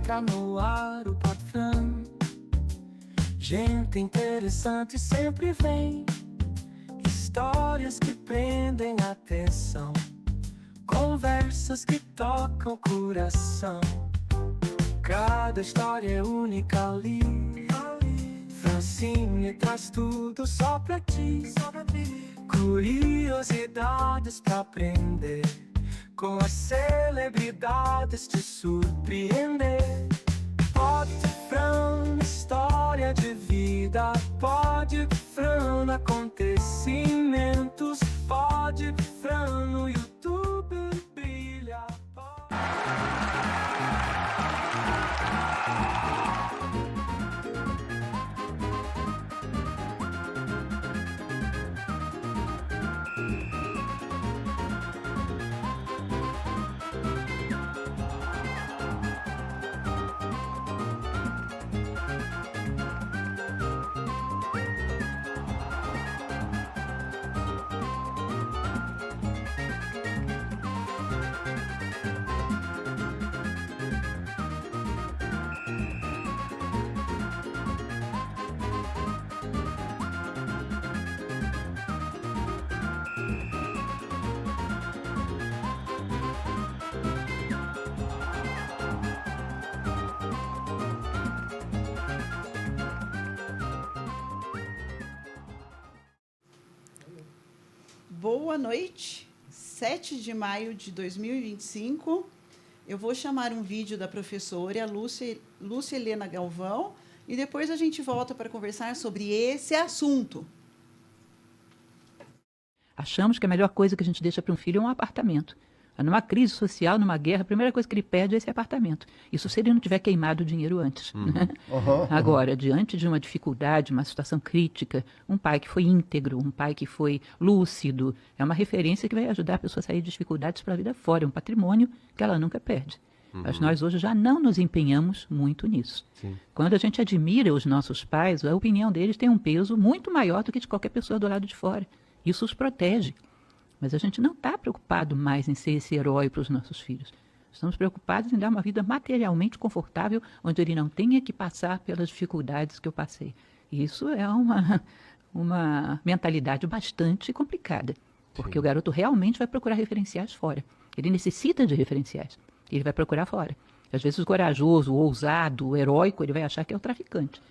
Entra no ar o Podfran. Gente interessante sempre vem. Histórias que prendem a atenção. Conversas que tocam o coração. Cada história é única ali. Francine traz tudo só pra ti. Curiosidades pra aprender. Com as celebridades te surpreender. Podfran, história de vida. Podfran, acontecimentos. Podfran, no YouTube brilha. Boa noite, 7 de maio de 2025. Eu vou chamar um vídeo da professora Lúcia Helena Galvão e depois a gente volta para conversar sobre esse assunto. Achamos que a melhor coisa que a gente deixa para um filho é um apartamento. Numa crise social, numa guerra, a primeira coisa que ele perde é esse apartamento. Isso se ele não tiver queimado o dinheiro antes. Né? Agora, diante de uma dificuldade, uma situação crítica, um pai que foi íntegro, um pai que foi lúcido, é uma referência que vai ajudar a pessoa a sair de dificuldades para a vida fora. É um patrimônio que ela nunca perde. Mas nós hoje já não nos empenhamos muito nisso. Sim. Quando a gente admira os nossos pais, a opinião deles tem um peso muito maior do que de qualquer pessoa do lado de fora. Isso os protege. Mas a gente não está preocupado mais em ser esse herói para os nossos filhos. Estamos preocupados em dar uma vida materialmente confortável, onde ele não tenha que passar pelas dificuldades que eu passei. E isso é uma mentalidade bastante complicada, porque Sim. o garoto realmente vai procurar referenciais fora. Ele necessita de referenciais. Ele vai procurar fora. Às vezes o corajoso, o ousado, o heróico, ele vai achar que é o traficante,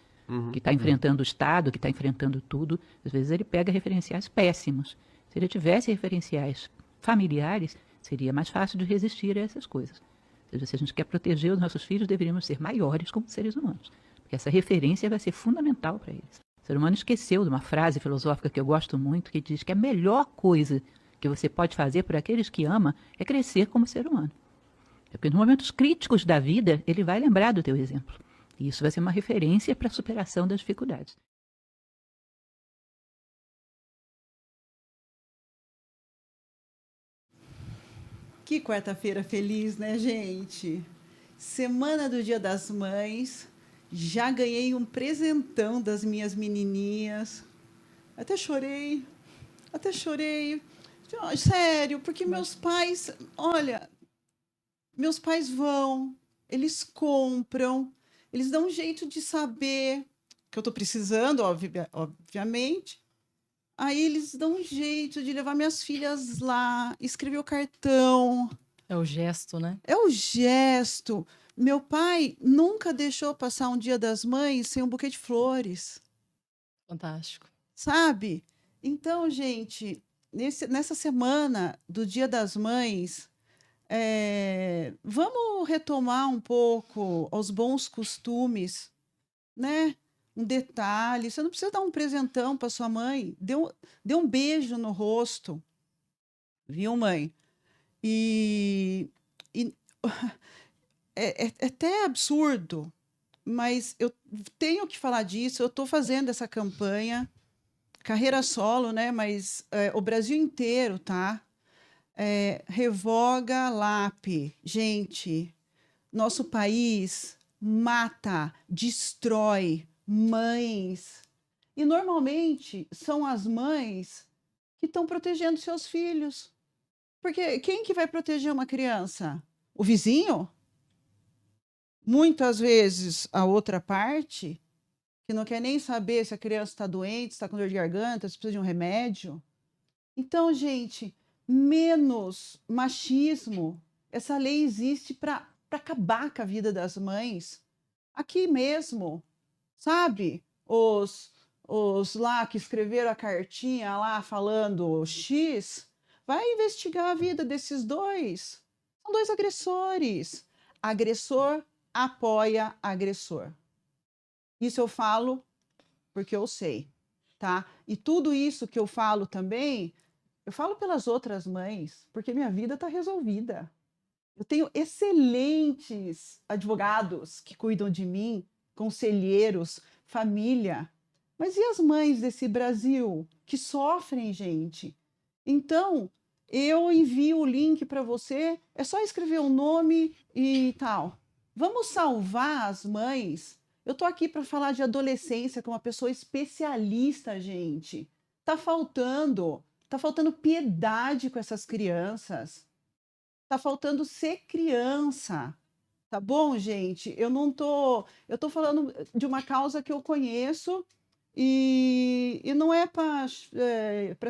que está enfrentando o Estado, que está enfrentando tudo. Às vezes ele pega referenciais péssimos. Se ele tivesse referenciais familiares, seria mais fácil de resistir a essas coisas. Ou seja, se a gente quer proteger os nossos filhos, deveríamos ser maiores como seres humanos. Porque essa referência vai ser fundamental para eles. O ser humano esqueceu de uma frase filosófica que eu gosto muito, que diz que a melhor coisa que você pode fazer por aqueles que ama é crescer como ser humano. Porque nos momentos críticos da vida, ele vai lembrar do teu exemplo. E isso vai ser uma referência para a superação das dificuldades. Que quarta-feira feliz, né, gente? Semana do Dia das Mães. Já ganhei um presentão das minhas menininhas. Até chorei. Sério, porque meus pais... Olha, meus pais vão, eles compram, eles dão um jeito de saber que eu estou precisando, obviamente. Aí eles dão um jeito de levar minhas filhas lá, escrever o cartão. É o gesto, né? É o gesto. Meu pai nunca deixou passar um Dia das Mães sem um buquê de flores. Fantástico. Sabe? Então, gente, nessa semana do Dia das Mães, vamos retomar um pouco os bons costumes, né? Um detalhe, você não precisa dar um presentão para sua mãe, dê um beijo no rosto, viu, mãe? E é até absurdo, mas eu tenho que falar disso, eu estou fazendo essa campanha, carreira solo, né? Mas o Brasil inteiro, tá? Revoga LAP. Gente, nosso país mata, destrói mães. E normalmente são as mães que estão protegendo seus filhos. Porque quem que vai proteger uma criança? O vizinho? Muitas vezes a outra parte, que não quer nem saber se a criança está doente, está com dor de garganta, se precisa de um remédio. Então, gente, menos machismo. Essa lei existe para acabar com a vida das mães. Aqui mesmo, sabe? Os lá que escreveram a cartinha lá falando X, vai investigar a vida desses dois. São dois agressores. Agressor apoia agressor. Isso eu falo porque eu sei, tá? E tudo isso que eu falo também, eu falo pelas outras mães, porque minha vida está resolvida. Eu tenho excelentes advogados que cuidam de mim, conselheiros, família. Mas e as mães desse Brasil que sofrem, gente? Então, eu envio o link para você, é só escrever o nome e tal. Vamos salvar as mães. Eu tô aqui para falar de adolescência com uma pessoa especialista, gente. Tá faltando piedade com essas crianças. Tá faltando ser criança. Tá bom, gente? Eu tô falando de uma causa que eu conheço e não é para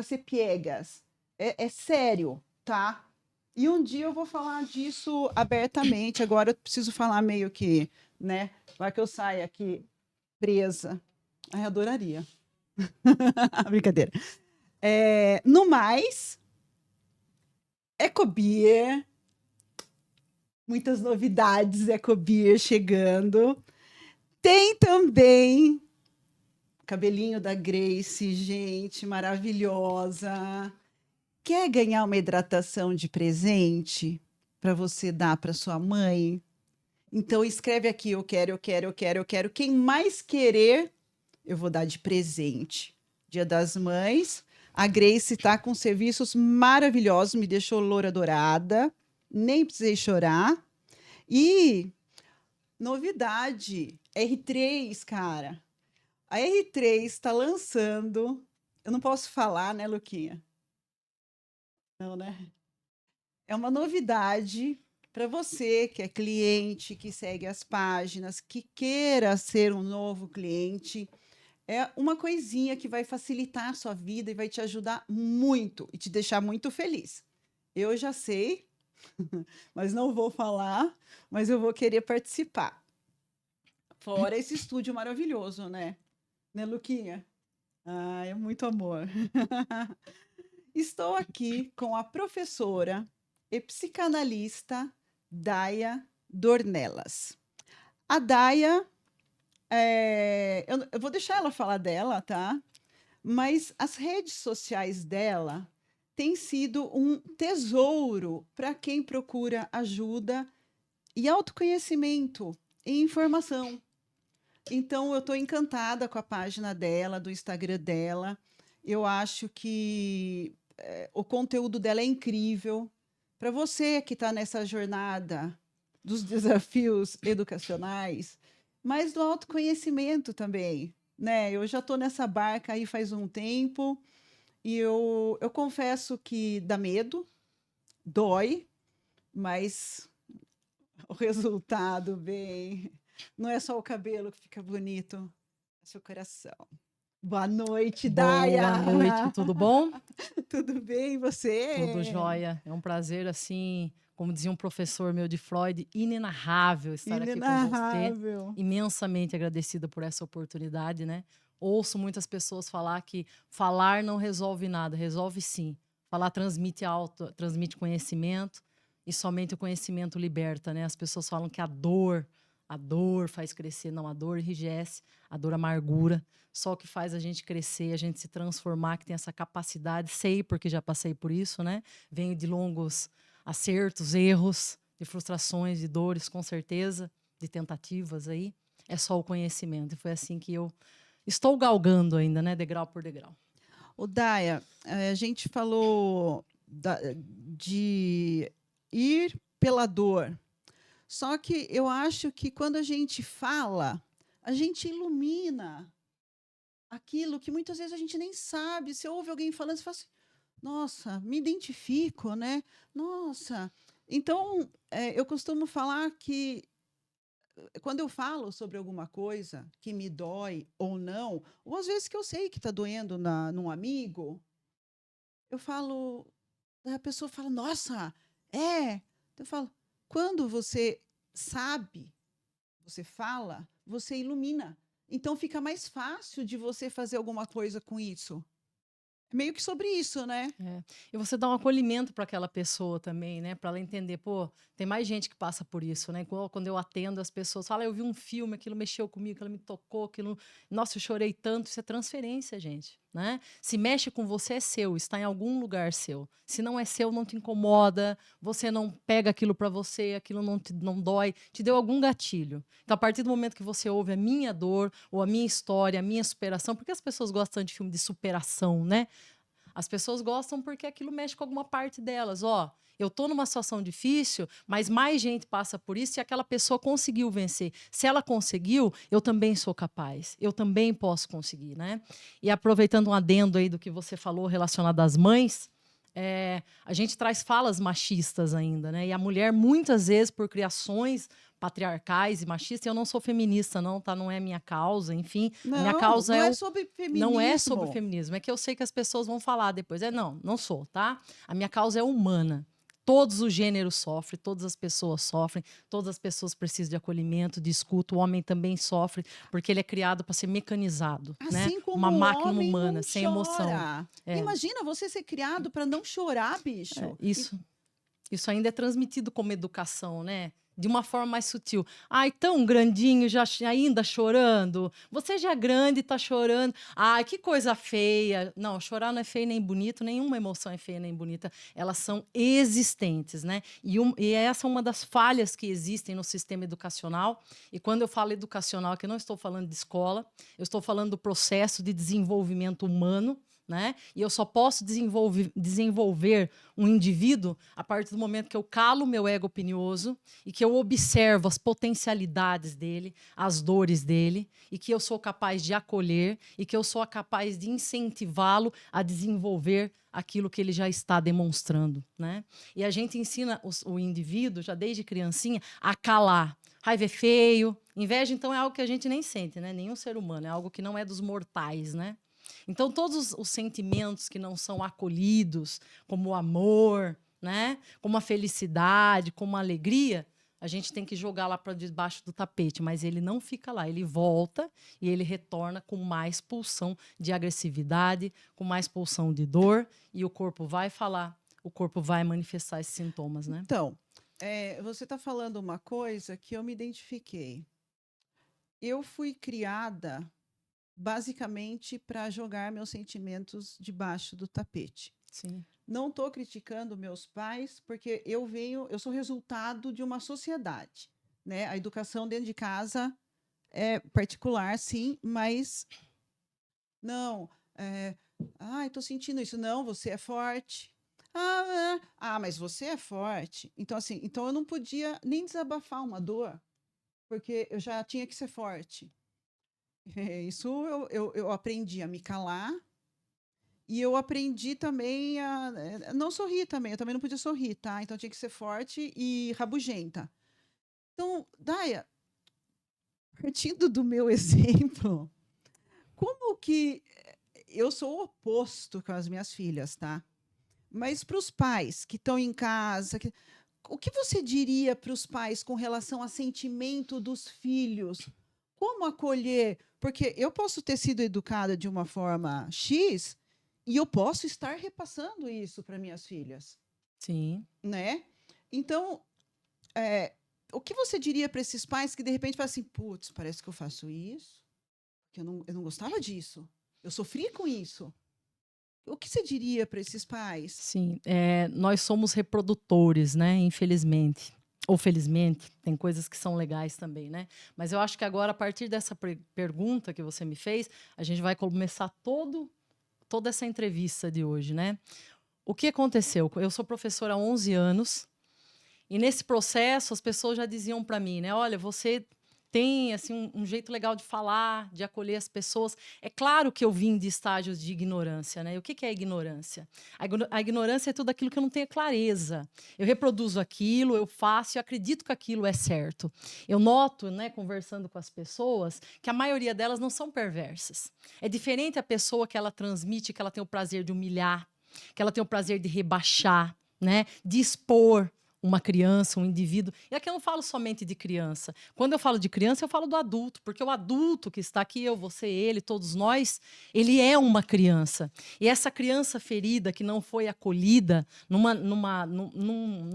ser piegas. É sério, tá? E um dia eu vou falar disso abertamente. Agora eu preciso falar meio que, né? Vai que eu saia aqui presa. Ai, adoraria. Brincadeira. No mais, Ecobier, muitas novidades Ecobier chegando. Tem também cabelinho da Grace, gente, maravilhosa. Quer ganhar uma hidratação de presente para você dar para sua mãe? Então escreve aqui, eu quero, eu quero, eu quero, eu quero. Quem mais querer, eu vou dar de presente. Dia das Mães. A Grace está com serviços maravilhosos, me deixou loura dourada, nem precisei chorar. E novidade, R3, cara. A R3 está lançando. Eu não posso falar, né, Luquinha? Não, né? É uma novidade para você que é cliente, que segue as páginas, que queira ser um novo cliente. É uma coisinha que vai facilitar a sua vida e vai te ajudar muito e te deixar muito feliz. Eu já sei, mas não vou falar, mas eu vou querer participar. Fora esse estúdio maravilhoso, né? Né, Luquinha? Ah, é muito amor. Estou aqui com a professora e psicanalista Daia Dornelas. A Daia, eu vou deixar ela falar dela, tá? Mas as redes sociais dela têm sido um tesouro para quem procura ajuda e autoconhecimento e informação. Então, eu estou encantada com a página dela, do Instagram dela. Eu acho que o conteúdo dela é incrível. Para você que está nessa jornada dos desafios educacionais, mas do autoconhecimento também, né? Eu já estou nessa barca aí faz um tempo e eu confesso que dá medo, dói, mas o resultado vem. Não é só o cabelo que fica bonito, é seu coração. Boa noite, Daia! Boa noite, tudo bom? Tudo bem, e você? Tudo jóia. É um prazer, assim, como dizia um professor meu de Freud, inenarrável estar aqui com você. Inenarrável. Imensamente agradecida por essa oportunidade, né? Ouço muitas pessoas falar que falar não resolve nada, resolve sim. Falar transmite conhecimento e somente o conhecimento liberta, né? As pessoas falam que a dor faz crescer, não, a dor enrijece, a dor amargura. Só o que faz a gente crescer, a gente se transformar, que tem essa capacidade, sei porque já passei por isso, né? Venho de longos acertos, erros, de frustrações, de dores, com certeza, de tentativas aí. É só o conhecimento. E foi assim que eu estou galgando ainda, né? Degrau por degrau. O Daia, a gente falou de ir pela dor. Só que eu acho que quando a gente fala, a gente ilumina aquilo que muitas vezes a gente nem sabe. Você ouve alguém falando, você fala assim, nossa, me identifico, né? Nossa. Então, eu costumo falar que quando eu falo sobre alguma coisa que me dói ou não, ou às vezes que eu sei que está doendo num amigo, eu falo, a pessoa fala, nossa, é. Eu falo, quando você sabe, você fala, você ilumina. Então fica mais fácil de você fazer alguma coisa com isso. É meio que sobre isso, né? E você dá um acolhimento para aquela pessoa também, né? Para ela entender, pô, tem mais gente que passa por isso, né? Quando eu atendo as pessoas, fala, eu vi um filme, aquilo mexeu comigo, aquilo me tocou, aquilo, nossa, eu chorei tanto. Isso é transferência, gente, né? Se mexe com você, é seu, está em algum lugar seu. Se não é seu, não te incomoda, você não pega aquilo para você, aquilo não dói, te deu algum gatilho. Então, a partir do momento que você ouve a minha dor, ou a minha história, a minha superação, porque as pessoas gostam de filme de superação, né? As pessoas gostam porque aquilo mexe com alguma parte delas. Ó, eu estou numa situação difícil, mas mais gente passa por isso e aquela pessoa conseguiu vencer. Se ela conseguiu, eu também sou capaz. Eu também posso conseguir, né? E aproveitando um adendo aí do que você falou relacionado às mães, a gente traz falas machistas ainda, né? E a mulher, muitas vezes, por criações patriarcais e machistas, eu não sou feminista, não, tá? Não é minha causa, enfim. A minha causa não é é o sobre feminismo. não é sobre feminismo, é que eu sei que as pessoas vão falar depois. Não sou, tá? A minha causa é humana. Todos os gêneros sofrem, todas as pessoas sofrem, todas as pessoas precisam de acolhimento, de escuta. O homem também sofre, porque ele é criado para ser mecanizado, né? Assim como Uma o máquina homem humana, não sem emoção. chora. Imagina você ser criado para não chorar, bicho. Isso ainda é transmitido como educação, né? De uma forma mais sutil. Ai, tão grandinho, já ainda chorando. Você já é grande e tá chorando. Ai, que coisa feia. Não, chorar não é feio nem bonito, nenhuma emoção é feia nem bonita. Elas são existentes, né? E essa é uma das falhas que existem no sistema educacional. E quando eu falo educacional, aqui eu não estou falando de escola, eu estou falando do processo de desenvolvimento humano, né? E eu só posso desenvolver um indivíduo a partir do momento que eu calo o meu ego opinioso e que eu observo as potencialidades dele, as dores dele, e que eu sou capaz de acolher e que eu sou capaz de incentivá-lo a desenvolver aquilo que ele já está demonstrando, né? E a gente ensina o indivíduo, já desde criancinha, a calar. Raiva é feio. Inveja, então, é algo que a gente nem sente, né? Nenhum ser humano. É algo que não é dos mortais, né? Então, todos os sentimentos que não são acolhidos, como o amor, né? Como a felicidade, como a alegria, a gente tem que jogar lá para debaixo do tapete, mas ele não fica lá, ele volta e ele retorna com mais pulsão de agressividade, com mais pulsão de dor, e o corpo vai falar, o corpo vai manifestar esses sintomas, né? Então, você está falando uma coisa que eu me identifiquei. Eu fui criada basicamente para jogar meus sentimentos debaixo do tapete. Sim. Não estou criticando meus pais, porque eu sou resultado de uma sociedade, né? A educação dentro de casa é particular, sim, mas não. Estou sentindo isso. Não, você é forte. Mas você é forte. Então, assim, então eu não podia nem desabafar uma dor, porque eu já tinha que ser forte. Isso eu aprendi a me calar e eu aprendi também a não sorrir também. Eu também não podia sorrir, tá? Então tinha que ser forte e rabugenta. Então, Daia, partindo do meu exemplo, como que eu sou o oposto com as minhas filhas, tá? Mas para os pais que estão em casa, o que você diria para os pais com relação a sentimento dos filhos? Como acolher? Porque eu posso ter sido educada de uma forma X e eu posso estar repassando isso para minhas filhas. Sim. Né? Então, o que você diria para esses pais que de repente falam assim, putz, parece que eu faço isso, que eu não gostava disso, eu sofri com isso. O que você diria para esses pais? Sim, nós somos reprodutores, né? Infelizmente. Ou felizmente, tem coisas que são legais também, né? Mas eu acho que agora, a partir dessa pergunta que você me fez, a gente vai começar toda essa entrevista de hoje, né? O que aconteceu? Eu sou professora há 11 anos e nesse processo as pessoas já diziam para mim, né? Olha, você tem assim, um jeito legal de falar, de acolher as pessoas. É claro que eu vim de estágios de ignorância, né? E o que que é ignorância? A ignorância é tudo aquilo que eu não tenho clareza. Eu reproduzo aquilo, eu faço e acredito que aquilo é certo. Eu noto, né, conversando com as pessoas, que a maioria delas não são perversas. É diferente a pessoa que ela transmite, que ela tem o prazer de humilhar, que ela tem o prazer de rebaixar, né, de expor uma criança, um indivíduo. E aqui eu não falo somente de criança. Quando eu falo de criança, eu falo do adulto, porque o adulto que está aqui, eu, você, ele, todos nós, ele é uma criança. E essa criança ferida, que não foi acolhida num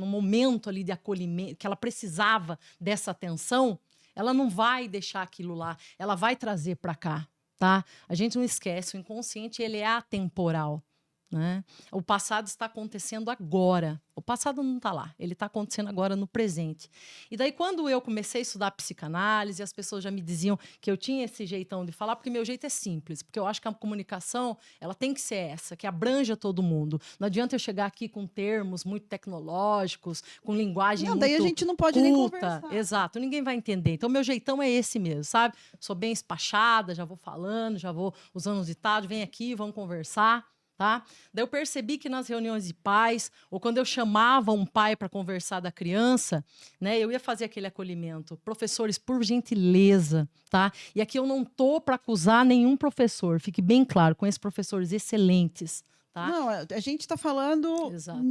momento ali de acolhimento, que ela precisava dessa atenção, ela não vai deixar aquilo lá, ela vai trazer para cá, tá? A gente não esquece, o inconsciente, ele é atemporal. Né? O passado está acontecendo agora. O passado não está lá, ele está acontecendo agora no presente. E daí, quando eu comecei a estudar psicanálise, as pessoas já me diziam que eu tinha esse jeitão de falar, porque meu jeito é simples, porque eu acho que a comunicação ela tem que ser essa, que abranja todo mundo. Não adianta eu chegar aqui com termos muito tecnológicos, com linguagem Não, muito daí a gente não pode nem culta. conversar. Exato, ninguém vai entender. Então, meu jeitão é esse mesmo, sabe? Sou bem espachada, já vou falando, já vou usando os ditados, vem aqui, vamos conversar. Tá? Daí eu percebi que nas reuniões de pais, ou quando eu chamava um pai para conversar da criança, né, eu ia fazer aquele acolhimento. Professores, por gentileza, tá? E aqui eu não tô para acusar nenhum professor, fique bem claro, conheço professores excelentes, tá? Não, a gente está falando Exato.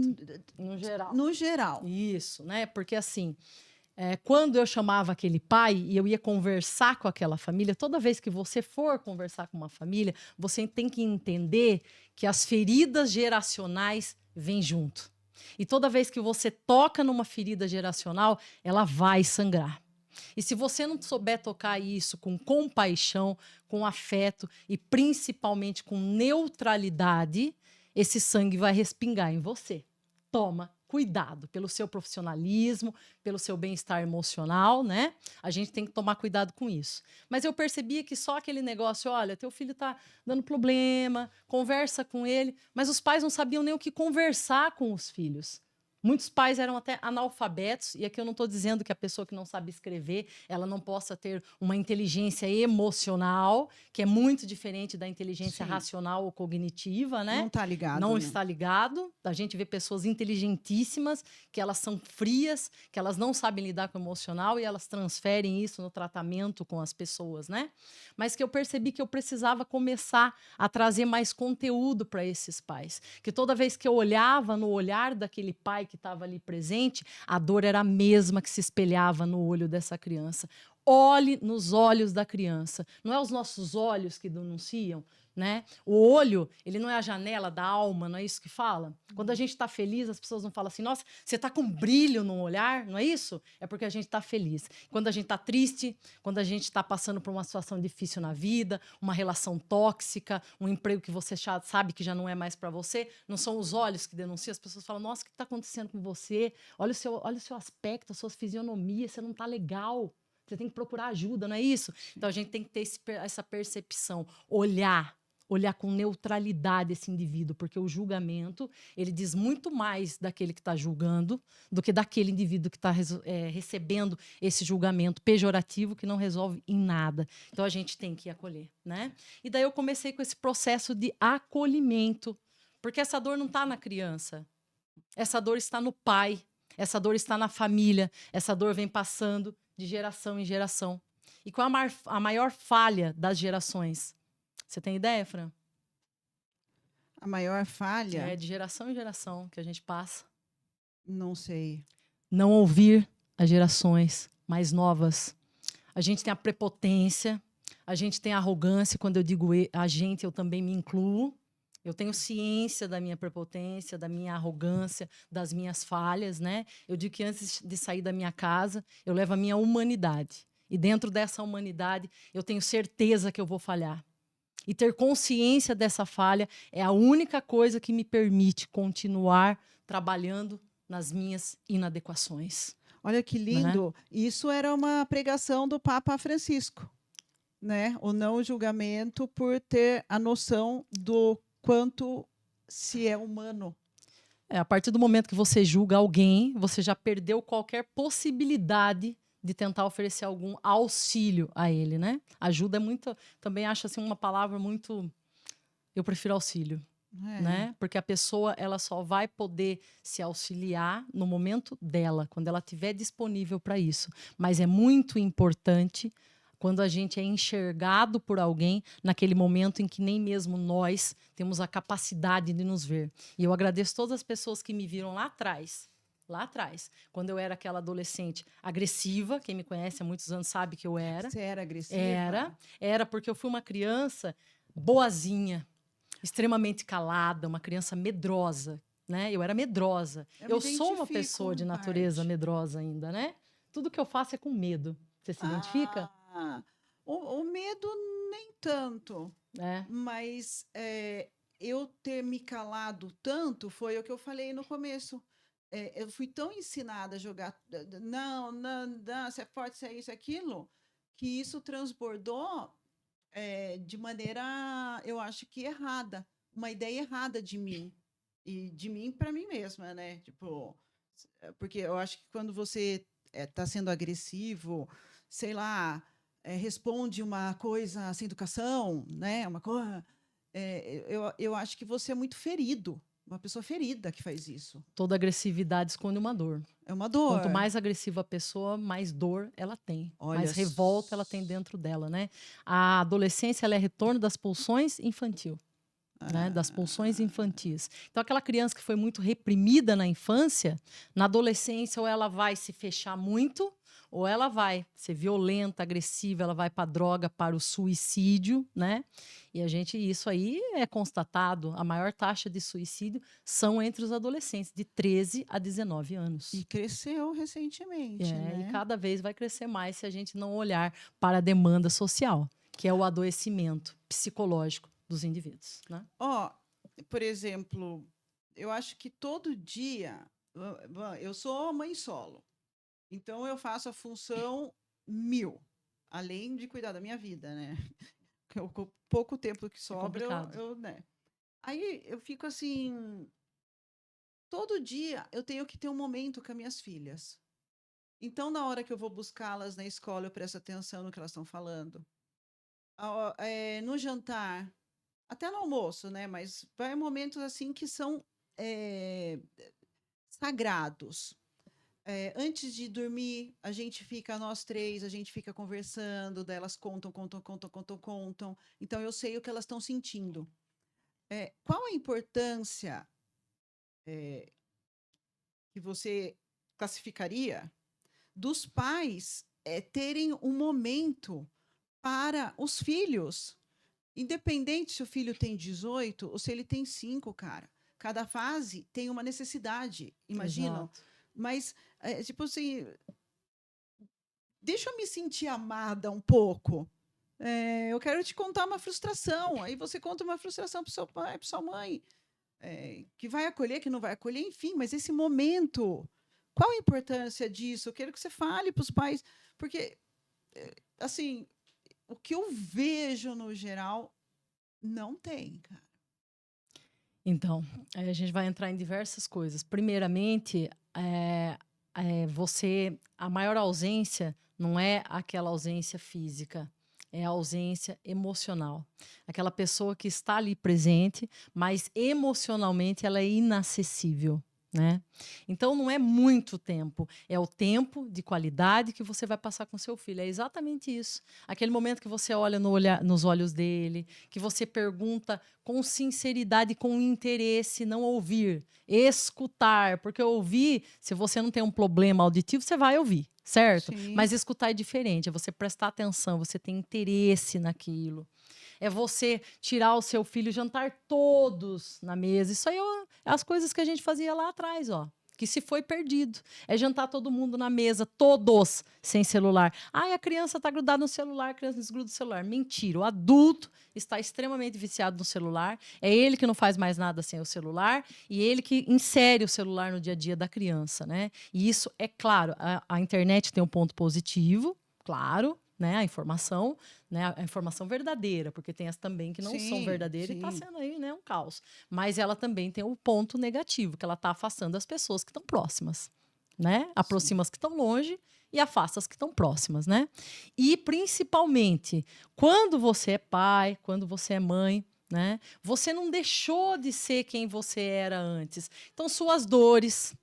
No geral. no geral. Isso, né? Porque assim, quando eu chamava aquele pai e eu ia conversar com aquela família, toda vez que você for conversar com uma família, você tem que entender que as feridas geracionais vêm junto. E toda vez que você toca numa ferida geracional, ela vai sangrar. E se você não souber tocar isso com compaixão, com afeto e principalmente com neutralidade, esse sangue vai respingar em você. Toma cuidado pelo seu profissionalismo, pelo seu bem-estar emocional, né? A gente tem que tomar cuidado com isso. Mas eu percebia que só aquele negócio, olha, teu filho tá dando problema, conversa com ele, mas os pais não sabiam nem o que conversar com os filhos. Muitos pais eram até analfabetos, e aqui eu não estou dizendo que a pessoa que não sabe escrever, ela não possa ter uma inteligência emocional, que é muito diferente da inteligência Sim. racional ou cognitiva, né? Não está ligado. Não né? está ligado. A gente vê pessoas inteligentíssimas, que elas são frias, que elas não sabem lidar com o emocional e elas transferem isso no tratamento com as pessoas, né? Mas que eu percebi que eu precisava começar a trazer mais conteúdo para esses pais. Que toda vez que eu olhava no olhar daquele pai que estava ali presente, a dor era a mesma que se espelhava no olho dessa criança. Olhe nos olhos da criança. Não é os nossos olhos que denunciam, né? O olho, ele não é a janela da alma, não é isso que fala? Quando a gente está feliz, as pessoas não falam assim, nossa, você está com brilho no olhar, não é isso? É porque a gente está feliz. Quando a gente está triste, quando a gente está passando por uma situação difícil na vida, uma relação tóxica, um emprego que você já sabe que já não é mais para você, não são os olhos que denunciam, as pessoas falam, nossa, o que está acontecendo com você? Olha o seu aspecto, a sua fisionomia, você não está legal. Você tem que procurar ajuda, não é isso? Então a gente tem que ter essa percepção, olhar com neutralidade esse indivíduo, porque o julgamento, ele diz muito mais daquele que está julgando do que daquele indivíduo que está recebendo esse julgamento pejorativo que não resolve em nada. Então, a gente tem que acolher, né? E daí eu comecei com esse processo de acolhimento, porque essa dor não está na criança, essa dor está no pai, essa dor está na família, essa dor vem passando de geração em geração. E qual a maior falha das gerações? Você tem ideia, Fran? A maior falha, É de geração em geração que a gente passa. não sei. Não ouvir as gerações mais novas. A gente tem a prepotência, a gente tem a arrogância. Quando eu digo a gente, eu também me incluo. Eu tenho ciência da minha prepotência, da minha arrogância, das minhas falhas, né? Eu digo que antes de sair da minha casa, eu levo a minha humanidade. E dentro dessa humanidade, eu tenho certeza que eu vou falhar. E ter consciência dessa falha é a única coisa que me permite continuar trabalhando nas minhas inadequações. Olha que lindo. Isso era uma pregação do Papa Francisco, né? O não julgamento por ter a noção do quanto se é humano. A partir do momento que você julga alguém, você já perdeu qualquer possibilidade de tentar oferecer algum auxílio a ele, né? Ajuda é muito, também acho assim uma palavra muito, eu prefiro auxílio, né? Porque a pessoa ela só vai poder se auxiliar no momento dela, quando ela estiver disponível para isso. Mas é muito importante quando a gente é enxergado por alguém naquele momento em que nem mesmo nós temos a capacidade de nos ver. E eu agradeço todas as pessoas que me viram lá atrás, quando eu era aquela adolescente agressiva. Quem me conhece há muitos anos sabe que eu era. Você era agressiva? Era porque eu fui uma criança boazinha, extremamente calada, uma criança medrosa, né? Eu era medrosa. Eu Eu me sou uma identifico pessoa de em natureza parte. medrosa ainda, né? Tudo que eu faço é com medo. Você se identifica? O medo nem tanto, É. mas eu ter me calado tanto foi o que eu falei no começo. Eu fui tão ensinada a jogar, não, você é forte, você é isso, aquilo, que isso transbordou de maneira, eu acho que errada, uma ideia errada de mim, e de mim para mim mesma, né? Tipo, porque eu acho que quando você está sendo agressivo, sei lá, responde uma coisa sem educação, né? Uma coisa, eu acho que você é muito ferido, uma pessoa ferida que faz isso. Toda agressividade esconde uma dor. É uma dor. Quanto mais agressiva a pessoa, mais dor ela tem. Olha, mais revolta ela tem dentro dela, né? A adolescência ela é retorno das pulsões infantil. Né, das pulsões infantis. Então, aquela criança que foi muito reprimida na infância, na adolescência, ou ela vai se fechar muito, ou ela vai ser violenta, agressiva, ela vai para a droga, para o suicídio, né? E isso aí é constatado. A maior taxa de suicídio são entre os adolescentes, de 13 a 19 anos. E cresceu recentemente, né? E cada vez vai crescer mais se a gente não olhar para a demanda social, que é o adoecimento psicológico dos indivíduos, né? Por exemplo, eu acho que todo dia eu sou mãe solo, então eu faço a função 1000, além de cuidar da minha vida, né? Com pouco tempo que sobra, né? Aí eu fico assim, todo dia eu tenho que ter um momento com as minhas filhas. Então, na hora que eu vou buscá-las na escola, eu presto atenção no que elas estão falando. No jantar, até no almoço, né? Mas vai momentos assim que são sagrados. Antes de dormir, a gente fica, nós três, a gente fica conversando, daí elas contam. Então, eu sei o que elas estão sentindo. Qual a importância que você classificaria dos pais terem um momento para os filhos? Independente se o filho tem 18 ou se ele tem 5, cara. Cada fase tem uma necessidade, imagina. Exato. Mas, tipo assim, deixa eu me sentir amada um pouco. Eu quero te contar uma frustração. Aí você conta uma frustração para o seu pai, para sua mãe, que vai acolher, que não vai acolher, enfim. Mas esse momento, qual a importância disso? Eu quero que você fale para os pais, porque, assim, o que eu vejo no geral não tem, cara. Então, a gente vai entrar em diversas coisas. Primeiramente, a maior ausência não é aquela ausência física, é a ausência emocional. Aquela pessoa que está ali presente, mas emocionalmente ela é inacessível. Né? Então não é muito tempo, é o tempo de qualidade que você vai passar com seu filho. É exatamente isso. Aquele momento que você olha nos olhos dele, que você pergunta com sinceridade, com interesse, não ouvir, escutar, porque ouvir, se você não tem um problema auditivo, você vai ouvir, certo? Sim. Mas escutar é diferente, é você prestar atenção, você tem interesse naquilo. É você tirar o seu filho, jantar todos na mesa. Isso aí é as coisas que a gente fazia lá atrás, ó. Que se foi perdido. É jantar todo mundo na mesa, todos, sem celular. A criança está grudada no celular, a criança desgruda do celular. Mentira, o adulto está extremamente viciado no celular. É ele que não faz mais nada sem o celular e ele que insere o celular no dia a dia da criança, né? E isso, é claro, a internet tem um ponto positivo, claro, né, a informação verdadeira, porque tem as também que não são verdadeiras e está sendo aí, né, um caos. Mas ela também tem o ponto negativo, que ela está afastando as pessoas que estão próximas, né? Aproxima as que estão longe e afasta as que estão próximas, né? E principalmente, quando você é pai, quando você é mãe, né? Você não deixou de ser quem você era antes. Então, suas dores,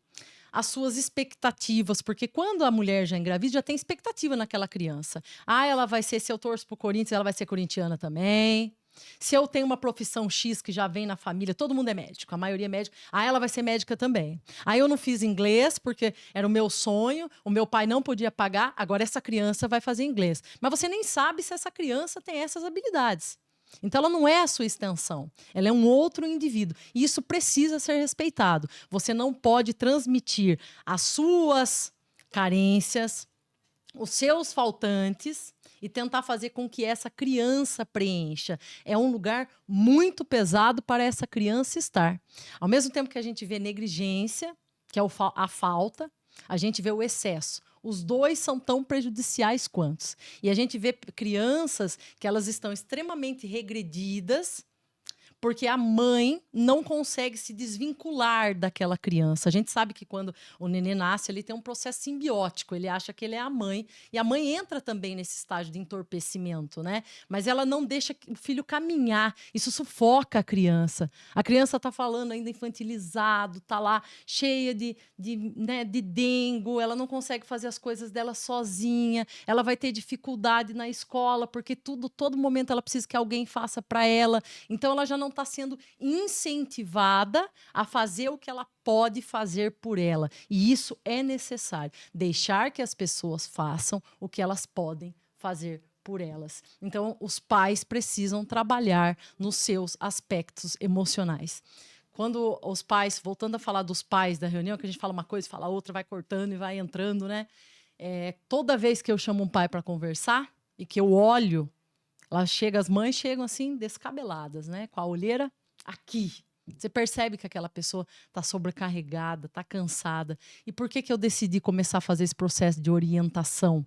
as suas expectativas, porque quando a mulher já engravida, já tem expectativa naquela criança. Ah, ela vai ser, se eu torço pro Corinthians, ela vai ser corintiana também. Se eu tenho uma profissão X que já vem na família, todo mundo é médico, a maioria é médico, ela vai ser médica também. Aí eu não fiz inglês porque era o meu sonho, o meu pai não podia pagar, agora essa criança vai fazer inglês. Mas você nem sabe se essa criança tem essas habilidades. Então ela não é a sua extensão, ela é um outro indivíduo. E isso precisa ser respeitado. Você não pode transmitir as suas carências, os seus faltantes e tentar fazer com que essa criança preencha. É um lugar muito pesado para essa criança estar. Ao mesmo tempo que a gente vê negligência, que é a falta, a gente vê o excesso. Os dois são tão prejudiciais quanto. E a gente vê crianças que elas estão extremamente regredidas porque a mãe não consegue se desvincular daquela criança. A gente sabe que quando o nenê nasce, ele tem um processo simbiótico, ele acha que ele é a mãe, e a mãe entra também nesse estágio de entorpecimento, né? Mas ela não deixa o filho caminhar, isso sufoca a criança. A criança está falando ainda infantilizado, está lá cheia de dengo, ela não consegue fazer as coisas dela sozinha, ela vai ter dificuldade na escola, porque todo momento ela precisa que alguém faça para ela, então ela já não está sendo incentivada a fazer o que ela pode fazer por ela. E isso é necessário. Deixar que as pessoas façam o que elas podem fazer por elas. Então, os pais precisam trabalhar nos seus aspectos emocionais. Quando os pais, voltando a falar dos pais da reunião, que a gente fala uma coisa, fala outra, vai cortando e vai entrando, né? Toda vez que eu chamo um pai para conversar e que eu olho, as mães chegam assim, descabeladas, né? Com a olheira aqui. Você percebe que aquela pessoa está sobrecarregada, está cansada. E por que eu decidi começar a fazer esse processo de orientação?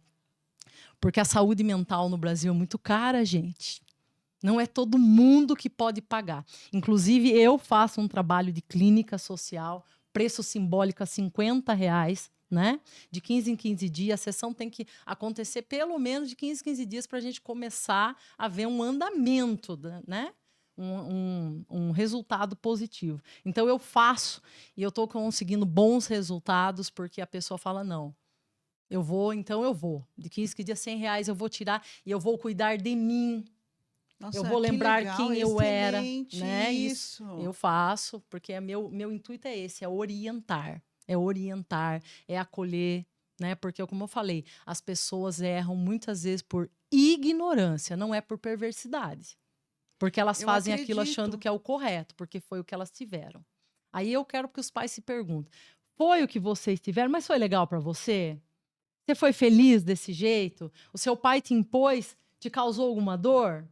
Porque a saúde mental no Brasil é muito cara, gente. Não é todo mundo que pode pagar. Inclusive, eu faço um trabalho de clínica social, preço simbólico a R$50, né? De 15 em 15 dias. A sessão tem que acontecer pelo menos de 15 em 15 dias para a gente começar a ver um andamento, né? Um resultado positivo. Então, eu faço e eu estou conseguindo bons resultados porque a pessoa fala, não, eu vou, então eu vou. De 15 em dias, R$100 eu vou tirar e eu vou cuidar de mim. Nossa, eu vou lembrar legal, quem eu era. excelente, Né? isso. Eu faço, porque meu intuito é esse, é orientar. É orientar, é acolher, né? Porque, como eu falei, as pessoas erram muitas vezes por ignorância, não é por perversidade. Porque elas fazem aquilo achando que é o correto, porque foi o que elas tiveram. Aí eu quero que os pais se perguntem, foi o que vocês tiveram, mas foi legal para você? Você foi feliz desse jeito? O seu pai te impôs, te causou alguma dor?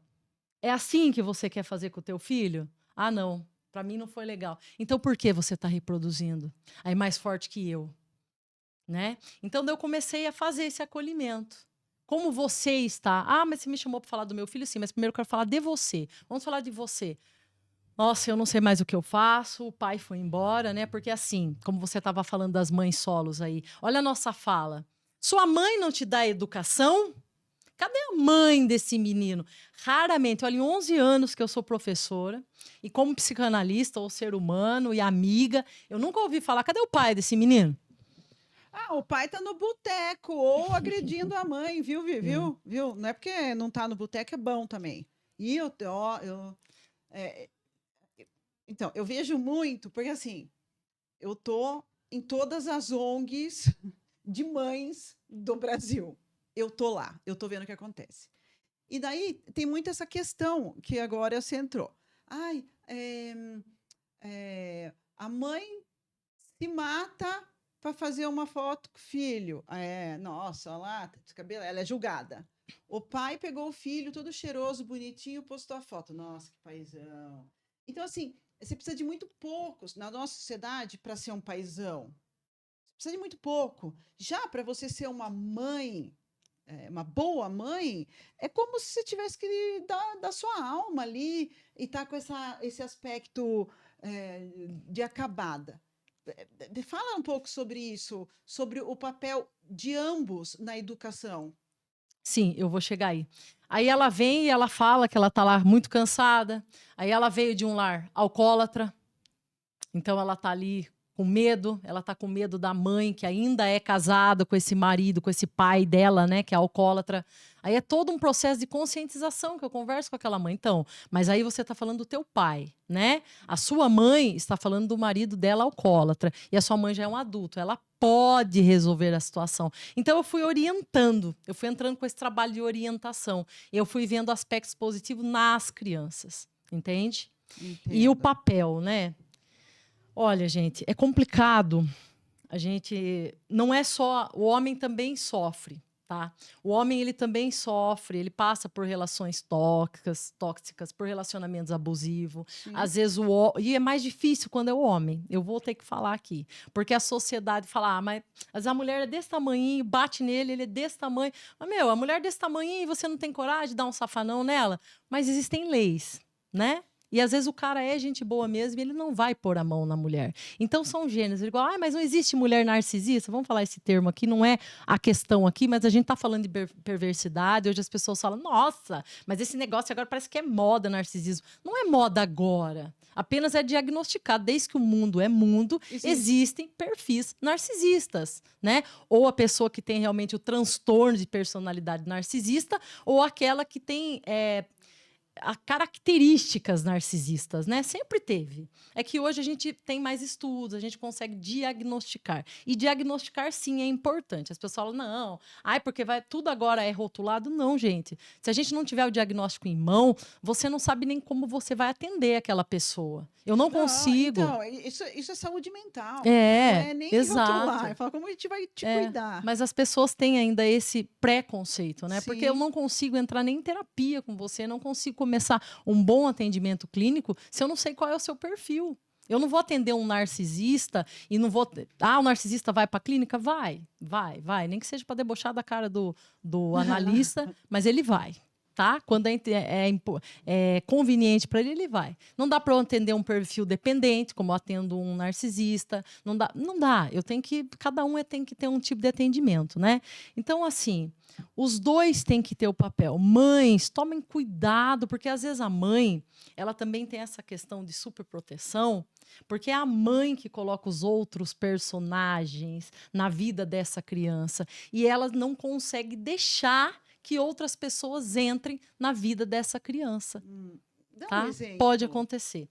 É assim que você quer fazer com o teu filho? Ah, não. Para mim não foi legal. Então, por que você está reproduzindo? Aí mais forte que eu. Né? Então, eu comecei a fazer esse acolhimento. Como você está? Ah, mas você me chamou para falar do meu filho? Sim, mas primeiro eu quero falar de você. Vamos falar de você. Nossa, eu não sei mais o que eu faço, o pai foi embora, né? Porque assim, como você estava falando das mães solos aí, olha a nossa fala. Sua mãe não te dá educação? Cadê a mãe desse menino? Raramente, olha, em 11 anos que eu sou professora e como psicanalista ou ser humano e amiga, eu nunca ouvi falar, cadê o pai desse menino? Ah, o pai tá no boteco ou agredindo a mãe, viu, viu? Não é porque não tá no boteco, é bom também. E então, eu vejo muito, porque assim, eu tô em todas as ONGs de mães do Brasil. Eu tô lá, eu tô vendo o que acontece. E daí tem muito essa questão que agora você entrou. Ai, a mãe se mata para fazer uma foto com o filho. Nossa, olha lá, tá descabelada, ela é julgada. O pai pegou o filho todo cheiroso, bonitinho, postou a foto. Nossa, que paizão. Então, assim, você precisa de muito poucos na nossa sociedade para ser um paizão. Você precisa de muito pouco. Já para você ser uma mãe, uma boa mãe, é como se você tivesse que dar da sua alma ali e estar com esse aspecto de acabada. Fala um pouco sobre isso, sobre o papel de ambos na educação. Sim, eu vou chegar aí. Aí ela vem e ela fala que ela tá lá muito cansada. Aí ela veio de um lar alcoólatra. Então ela tá ali com medo, ela tá com medo da mãe que ainda é casada com esse marido, com esse pai dela, né, que é alcoólatra. Aí é todo um processo de conscientização que eu converso com aquela mãe. Então, mas aí você tá falando do teu pai, né? A sua mãe está falando do marido dela alcoólatra e a sua mãe já é um adulto, ela pode resolver a situação. Então eu fui orientando, eu fui entrando com esse trabalho de orientação. Eu fui vendo aspectos positivos nas crianças, entende? E o Entendo. papel, né? Olha, gente, é complicado. A gente não é só o homem também sofre, tá? O homem ele também sofre, ele passa por relações tóxicas, por relacionamentos abusivos. Sim. Às vezes e é mais difícil quando é o homem. Eu vou ter que falar aqui, porque a sociedade fala: "Ah, mas às vezes a mulher é desse tamanhinho, bate nele, ele é desse tamanho. Mas meu, a mulher é desse tamanhinho e você não tem coragem de dar um safanão nela?" Mas existem leis, né? E às vezes o cara é gente boa mesmo e ele não vai pôr a mão na mulher. Então são gêneros. Igual, mas não existe mulher narcisista? Vamos falar esse termo aqui, não é a questão aqui, mas a gente está falando de perversidade. Hoje as pessoas falam: "Nossa, mas esse negócio agora parece que é moda, narcisismo." Não é moda agora. Apenas é diagnosticado. Desde que o mundo é mundo, existem perfis narcisistas, né? Ou a pessoa que tem realmente o transtorno de personalidade narcisista, ou aquela que tem características narcisistas, né? Sempre teve. É que hoje a gente tem mais estudos, a gente consegue diagnosticar. E diagnosticar, sim, é importante. As pessoas falam: "Não, porque tudo agora é rotulado." Não, gente. Se a gente não tiver o diagnóstico em mão, você não sabe nem como você vai atender aquela pessoa. Eu não consigo. Então, isso é saúde mental. Não É, é nem exato. rotular. É falar como a gente vai te cuidar. Mas as pessoas têm ainda esse preconceito, né? Porque eu Sim. não consigo entrar nem em terapia com você, não consigo começar um bom atendimento clínico se eu não sei qual é o seu perfil. Eu não vou atender um narcisista e não vou. O narcisista vai para a clínica? Vai. Nem que seja para debochar da cara do analista, mas ele vai. Tá? Quando é conveniente para ele, ele vai. Não dá para eu atender um perfil dependente, como eu atendo um narcisista. Não dá. Cada um tem que ter um tipo de atendimento, né? Então, assim, os dois têm que ter o papel. Mães, tomem cuidado, porque às vezes a mãe, ela também tem essa questão de superproteção, porque é a mãe que coloca os outros personagens na vida dessa criança e ela não consegue deixar que outras pessoas entrem na vida dessa criança. Dá Tá? um exemplo. Pode acontecer.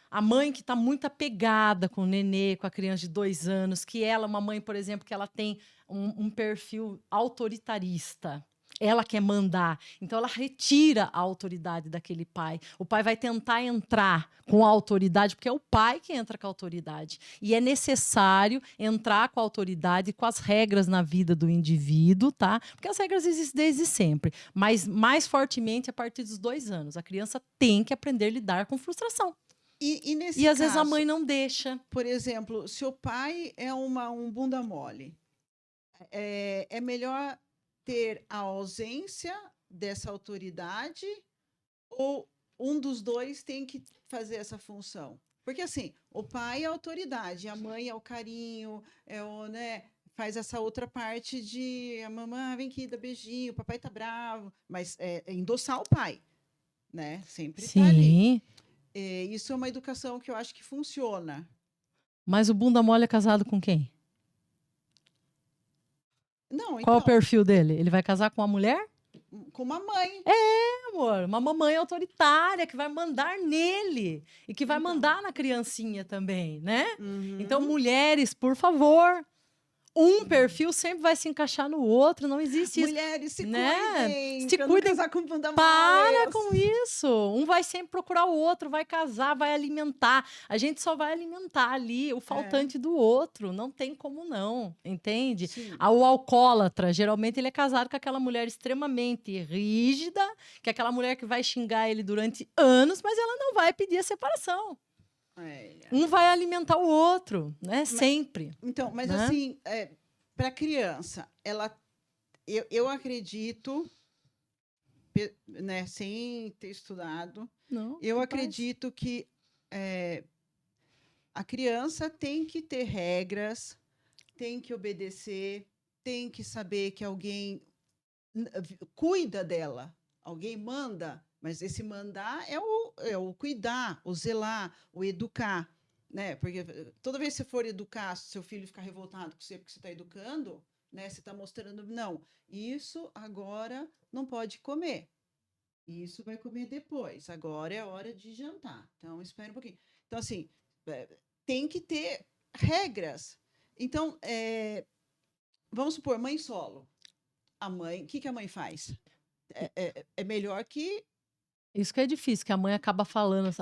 A mãe que está muito apegada com o nenê, com a criança de 2 anos, que ela, uma mãe, por exemplo, que ela tem um perfil autoritarista. Ela quer mandar. Então, ela retira a autoridade daquele pai. O pai vai tentar entrar com a autoridade, porque é o pai que entra com a autoridade. E é necessário entrar com a autoridade, com as regras na vida do indivíduo, tá? Porque as regras existem desde sempre. Mas, mais fortemente, a partir dos 2 anos. A criança tem que aprender a lidar com frustração. E Às vezes a mãe não deixa. Por exemplo, se o pai é um bunda mole, é melhor ter a ausência dessa autoridade ou um dos dois tem que fazer essa função? Porque assim, o pai é a autoridade, a mãe é o carinho, né, faz essa outra parte de a mamãe vem aqui, dá beijinho, o papai tá bravo, mas é endossar o pai, né? Sempre tá ali. Sim. Isso é uma educação que eu acho que funciona. Mas o bunda mole é casado com quem? Não, Qual é o então, perfil dele? Ele vai casar com uma mulher? com uma mãe. Amor, uma mamãe autoritária que vai mandar nele e que vai Então. mandar na criancinha também, né? Uhum. Então, mulheres, por favor, um perfil sempre vai se encaixar no outro, não existe isso. Mulheres, se né? cuidem. Se pra cuidem. Não casar com bunda Para mole. com isso! Um vai sempre procurar o outro, vai casar, vai alimentar. A gente só vai alimentar ali o faltante do outro. Não tem como não, entende? Sim. O alcoólatra, geralmente, ele é casado com aquela mulher extremamente rígida, que é aquela mulher que vai xingar ele durante anos, mas ela não vai pedir a separação. Um vai alimentar o outro, né? Sempre. Então, mas né? assim, para criança, eu acredito, né, sem ter estudado, Não, eu capaz. acredito que A criança tem que ter regras, tem que obedecer, tem que saber que alguém cuida dela, alguém manda, mas esse mandar é o cuidar, o zelar, o educar, né? Porque toda vez que você for educar, se seu filho ficar revoltado com você porque você está educando, né? Você está mostrando, não, isso agora não pode comer. Isso vai comer depois. Agora é a hora de jantar. Então, espere um pouquinho. Então, assim, tem que ter regras. Então, vamos supor, mãe solo. A mãe, o que a mãe faz? É melhor que. Isso que é difícil, que a mãe acaba falando,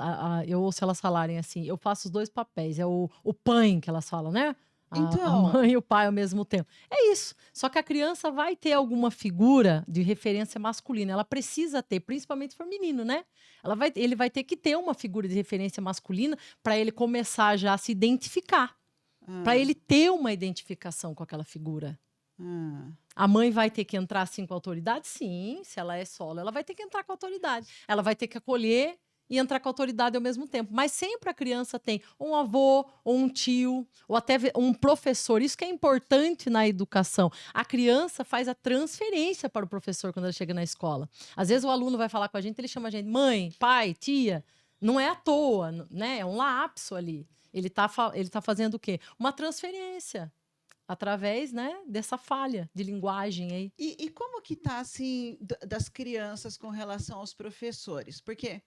eu ouço elas falarem assim, eu faço os dois papéis, é o pai que elas falam, né? A Então, mãe e o pai ao mesmo tempo. É isso. Só que a criança vai ter alguma figura de referência masculina. Ela precisa ter, principalmente se for menino, né? Ele vai ter que ter uma figura de referência masculina para ele começar já a se identificar. Para ele ter uma identificação com aquela figura. A mãe vai ter que entrar assim com autoridade? Sim, se ela é solo, ela vai ter que entrar com autoridade. Ela vai ter que acolher e entrar com autoridade ao mesmo tempo. Mas sempre a criança tem um avô, ou um tio, ou até um professor. Isso que é importante na educação. A criança faz a transferência para o professor quando ela chega na escola. Às vezes o aluno vai falar com a gente, ele chama a gente mãe, pai, tia. Não é à toa, né? É um lapso ali. Ele tá fazendo o quê? Uma transferência. Através, né, dessa falha de linguagem aí. E como que tá, assim, das crianças com relação aos professores? Porque,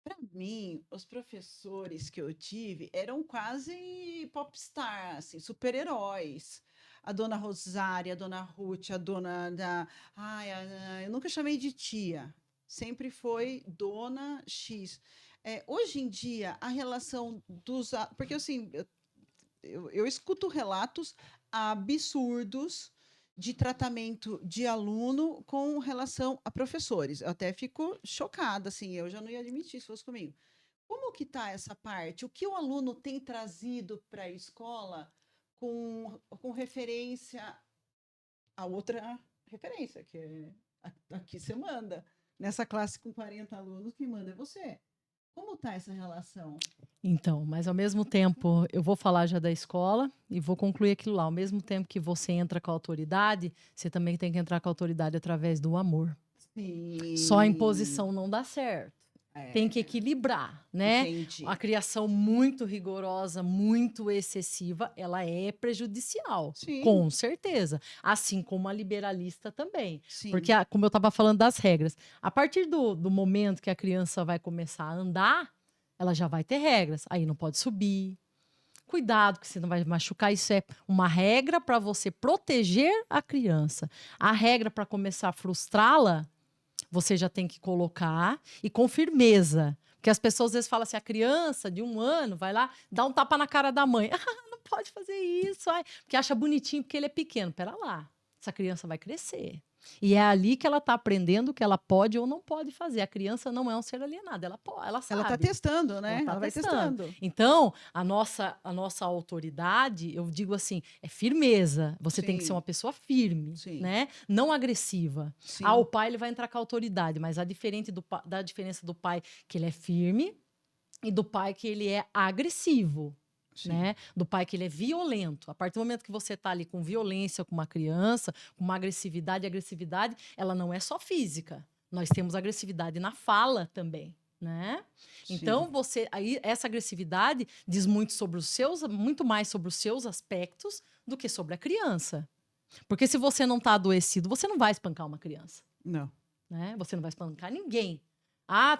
para mim, os professores que eu tive eram quase popstar, assim, super-heróis. A dona Rosária, a dona Ruth, a dona da... Ai, eu nunca chamei de tia. Sempre foi dona X. Hoje em dia, a relação dos... Porque, assim, eu escuto relatos absurdos de tratamento de aluno com relação a professores. Eu até fico chocada, assim, eu já não ia admitir se fosse comigo. Como que está essa parte? O que o aluno tem trazido para a escola com referência a outra referência, que é aqui você manda. Nessa classe com 40 alunos, quem manda é você. Como está essa relação? Então, mas ao mesmo tempo, eu vou falar já da escola e vou concluir aquilo lá. Ao mesmo tempo que você entra com a autoridade, você também tem que entrar com a autoridade através do amor. Sim. Só a imposição não dá certo. Tem que equilibrar, né? Entendi. A criação muito rigorosa, muito excessiva, ela é prejudicial, Sim. com certeza. Assim como a liberalista também. Sim. Porque, como eu estava falando das regras, a partir do momento que a criança vai começar a andar, ela já vai ter regras. Aí não pode subir. Cuidado, que você não vai machucar. Isso é uma regra para você proteger a criança. A regra para começar a frustrá-la, você já tem que colocar e com firmeza. Porque as pessoas às vezes falam assim, a criança de 1 ano vai lá, dá um tapa na cara da mãe. Não pode fazer isso. Ai, porque acha bonitinho porque ele é pequeno. Pera lá, essa criança vai crescer. E é ali que ela está aprendendo o que ela pode ou não pode fazer. A criança não é um ser alienado, ela sabe. Ela está testando, né? Ela Vai testando. testando. Então, a nossa autoridade, eu digo assim, é firmeza. Você tem que Sim. ser uma pessoa firme, Sim. né? Não agressiva. Sim. O pai ele vai entrar com a autoridade, mas da diferença do pai que ele é firme e do pai que ele é agressivo. Sim. Né? Do pai que ele é violento. A partir do momento que você está ali com violência com uma criança, com uma agressividade, a agressividade, ela não é só física. Nós temos agressividade na fala também, né? Sim. Então essa agressividade diz muito mais sobre os seus aspectos do que sobre a criança. Porque se você não está adoecido, você não vai espancar uma criança, Não. né? Você não vai espancar ninguém.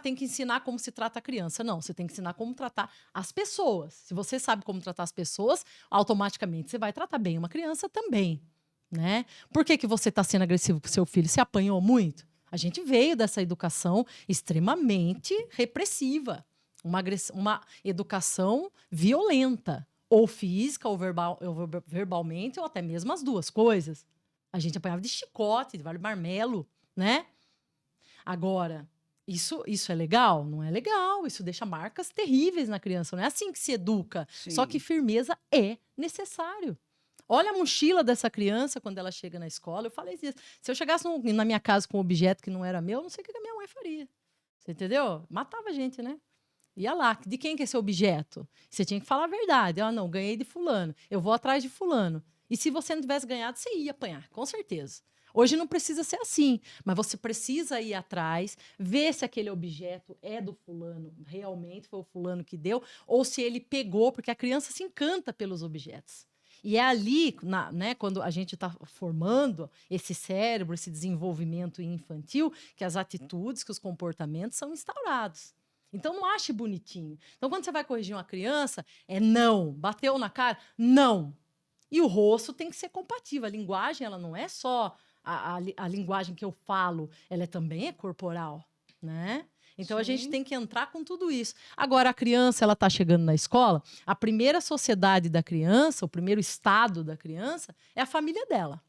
Tem que ensinar como se trata a criança. Não, você tem que ensinar como tratar as pessoas. Se você sabe como tratar as pessoas, automaticamente você vai tratar bem uma criança também, né? Por que você está sendo agressivo com seu filho? Você apanhou muito? A gente veio dessa educação extremamente repressiva. Uma educação violenta, ou física, ou verbalmente, ou até mesmo as duas coisas. A gente apanhava de chicote, de vale marmelo, né? Agora... Isso é legal? Não é legal. Isso deixa marcas terríveis na criança. Não é assim que se educa. Sim. Só que firmeza é necessário. Olha a mochila dessa criança quando ela chega na escola. Eu falei isso. Se eu chegasse na minha casa com um objeto que não era meu, eu não sei o que a minha mãe faria. Você entendeu? Matava a gente, né? Ia lá. De quem que é esse objeto? Você tinha que falar a verdade. Ah, não, ganhei de fulano. Eu vou atrás de fulano. E se você não tivesse ganhado, você ia apanhar, com certeza. Hoje não precisa ser assim, mas você precisa ir atrás, ver se aquele objeto é do fulano, realmente foi o fulano que deu, ou se ele pegou, porque a criança se encanta pelos objetos. E é ali, né, quando a gente está formando esse cérebro, esse desenvolvimento infantil, que as atitudes, que os comportamentos são instaurados. Então, não ache bonitinho. Então, quando você vai corrigir uma criança, é não. Bateu na cara? Não. E o rosto tem que ser compatível. A linguagem, ela não é só a linguagem que eu falo, ela também é corporal, né? Então, a gente Sim. tem que entrar com tudo isso. Agora, a criança, ela está chegando na escola, a primeira sociedade da criança, o primeiro estado da criança, é a família dela.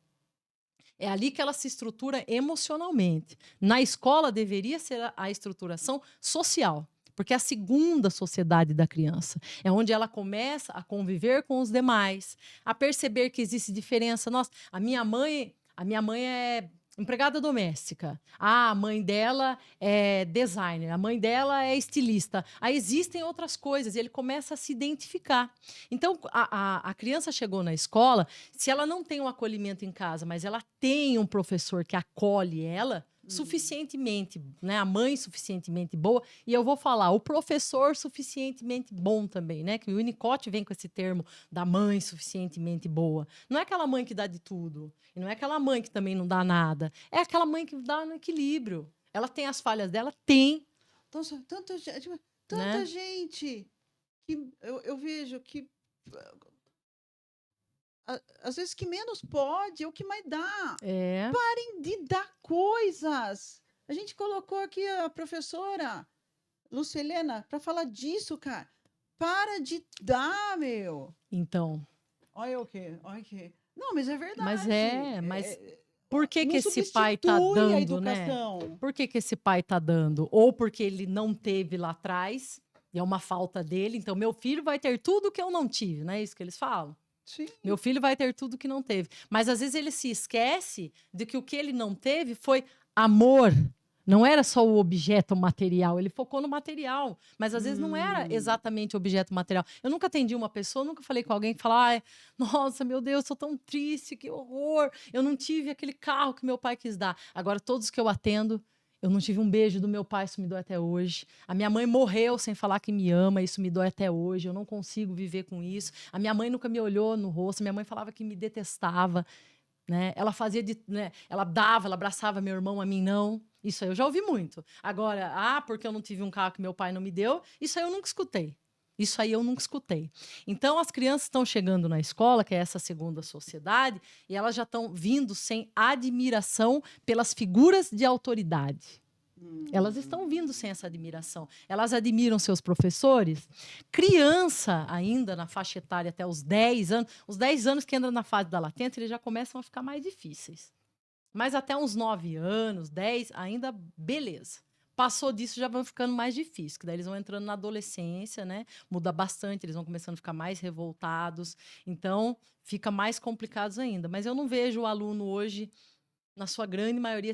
É ali que ela se estrutura emocionalmente. Na escola, deveria ser a estruturação social, porque é a segunda sociedade da criança. É onde ela começa a conviver com os demais, a perceber que existe diferença. Nossa, a minha mãe é empregada doméstica. Ah, a mãe dela é designer, a mãe dela é estilista. Aí existem outras coisas, e ele começa a se identificar. Então, a criança chegou na escola, se ela não tem um acolhimento em casa, mas ela tem um professor que acolhe ela suficientemente, né? A mãe suficientemente boa, e eu vou falar, o professor suficientemente bom também, né? Que o Winnicott vem com esse termo da mãe suficientemente boa. Não é aquela mãe que dá de tudo, e não é aquela mãe que também não dá nada. É aquela mãe que dá no equilíbrio. Ela tem as falhas dela? Tem. Então, tanta Né? gente que eu vejo que às vezes que menos pode é o que mais dá. É. Parem de dar coisas. A gente colocou aqui a professora Lucilena para falar disso, cara. Para de dar, meu. Então, Olha o quê? Olha o quê. Não, mas é verdade. mas por que não que esse pai tá substitui a dando, né? educação. Por que que esse pai tá dando? Ou porque ele não teve lá atrás, e é uma falta dele, então meu filho vai ter tudo que eu não tive, não é isso que eles falam? Sim. Meu filho vai ter tudo que não teve. Mas às vezes ele se esquece de que o que ele não teve foi amor. Não era só o objeto material, ele focou no material. Mas às vezes não era exatamente o objeto material. Eu nunca atendi uma pessoa, nunca falei com alguém que fala: ai, nossa, meu Deus, sou tão triste, que horror. Eu não tive aquele carro que meu pai quis dar. Agora, todos que eu atendo, eu não tive um beijo do meu pai, isso me dói até hoje. A minha mãe morreu sem falar que me ama, isso me dói até hoje. Eu não consigo viver com isso. A minha mãe nunca me olhou no rosto, minha mãe falava que me detestava, né? Ela fazia né? Ela dava, ela abraçava meu irmão, a mim não. Isso aí eu já ouvi muito. Agora, porque eu não tive um carro que meu pai não me deu, isso aí eu nunca escutei. Isso aí eu nunca escutei. Então, as crianças estão chegando na escola, que é essa segunda sociedade, e elas já estão vindo sem admiração pelas figuras de autoridade. Elas estão vindo sem essa admiração. Elas admiram seus professores. Criança, ainda na faixa etária até os 10 anos, os 10 anos que entra na fase da latência, eles já começam a ficar mais difíceis. Mas até uns 9 anos, 10, ainda beleza. Passou disso, já vão ficando mais difíceis, que daí eles vão entrando na adolescência, né? Muda bastante, eles vão começando a ficar mais revoltados. Então, fica mais complicados ainda. Mas eu não vejo o aluno hoje, na sua grande maioria,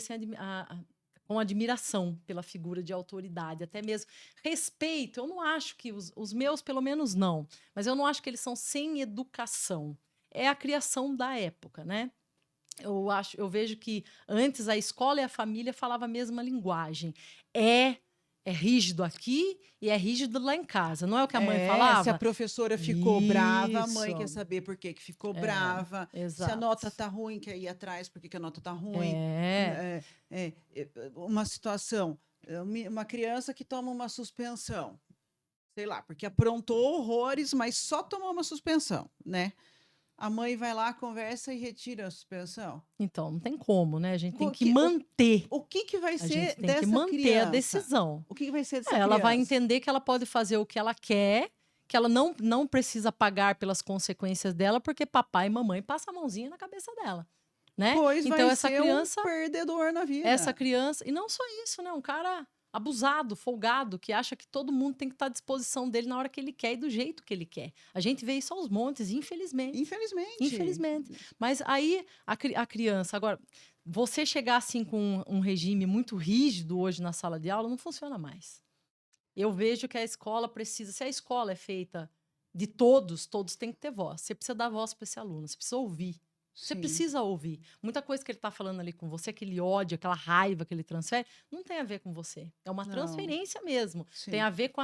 com admiração pela figura de autoridade, até mesmo respeito. Eu não acho que os meus, pelo menos, não. Mas eu não acho que eles são sem educação. É a criação da época, né? Eu vejo que antes a escola e a família falavam a mesma linguagem. É rígido aqui e é rígido lá em casa. Não é o que a mãe falava? Se a professora ficou brava, a mãe Isso. quer saber por que ficou brava. Se a Exato. nota tá ruim, quer ir atrás porque a nota tá ruim. Uma situação, uma criança que toma uma suspensão, sei lá, porque aprontou horrores, mas só tomou uma suspensão, né? A mãe vai lá, conversa e retira a suspensão. Então, não tem como, né? A gente tem O que que- manter. O que vai A ser gente tem dessa que manter criança? a decisão. O que vai ser dessa Ela vai criança? entender que ela pode fazer o que ela quer, que ela não precisa pagar pelas consequências dela, porque papai e mamãe passam a mãozinha na cabeça dela, né? Pois Então vai essa ser criança, um perdedor na vida. essa criança, e não só isso, né? Um cara abusado, folgado, que acha que todo mundo tem que estar à disposição dele na hora que ele quer e do jeito que ele quer. A gente vê isso aos montes, infelizmente. Infelizmente. Mas aí a criança, agora, você chegar assim com um regime muito rígido hoje na sala de aula, não funciona mais. Eu vejo que a escola precisa, se a escola é feita de todos, todos têm que ter voz. Você precisa dar voz para esse aluno, você precisa ouvir. Você Sim. precisa ouvir. Muita coisa que ele está falando ali com você, aquele ódio, aquela raiva que ele transfere, não tem a ver com você. É uma Não. transferência mesmo. Sim. Tem a ver com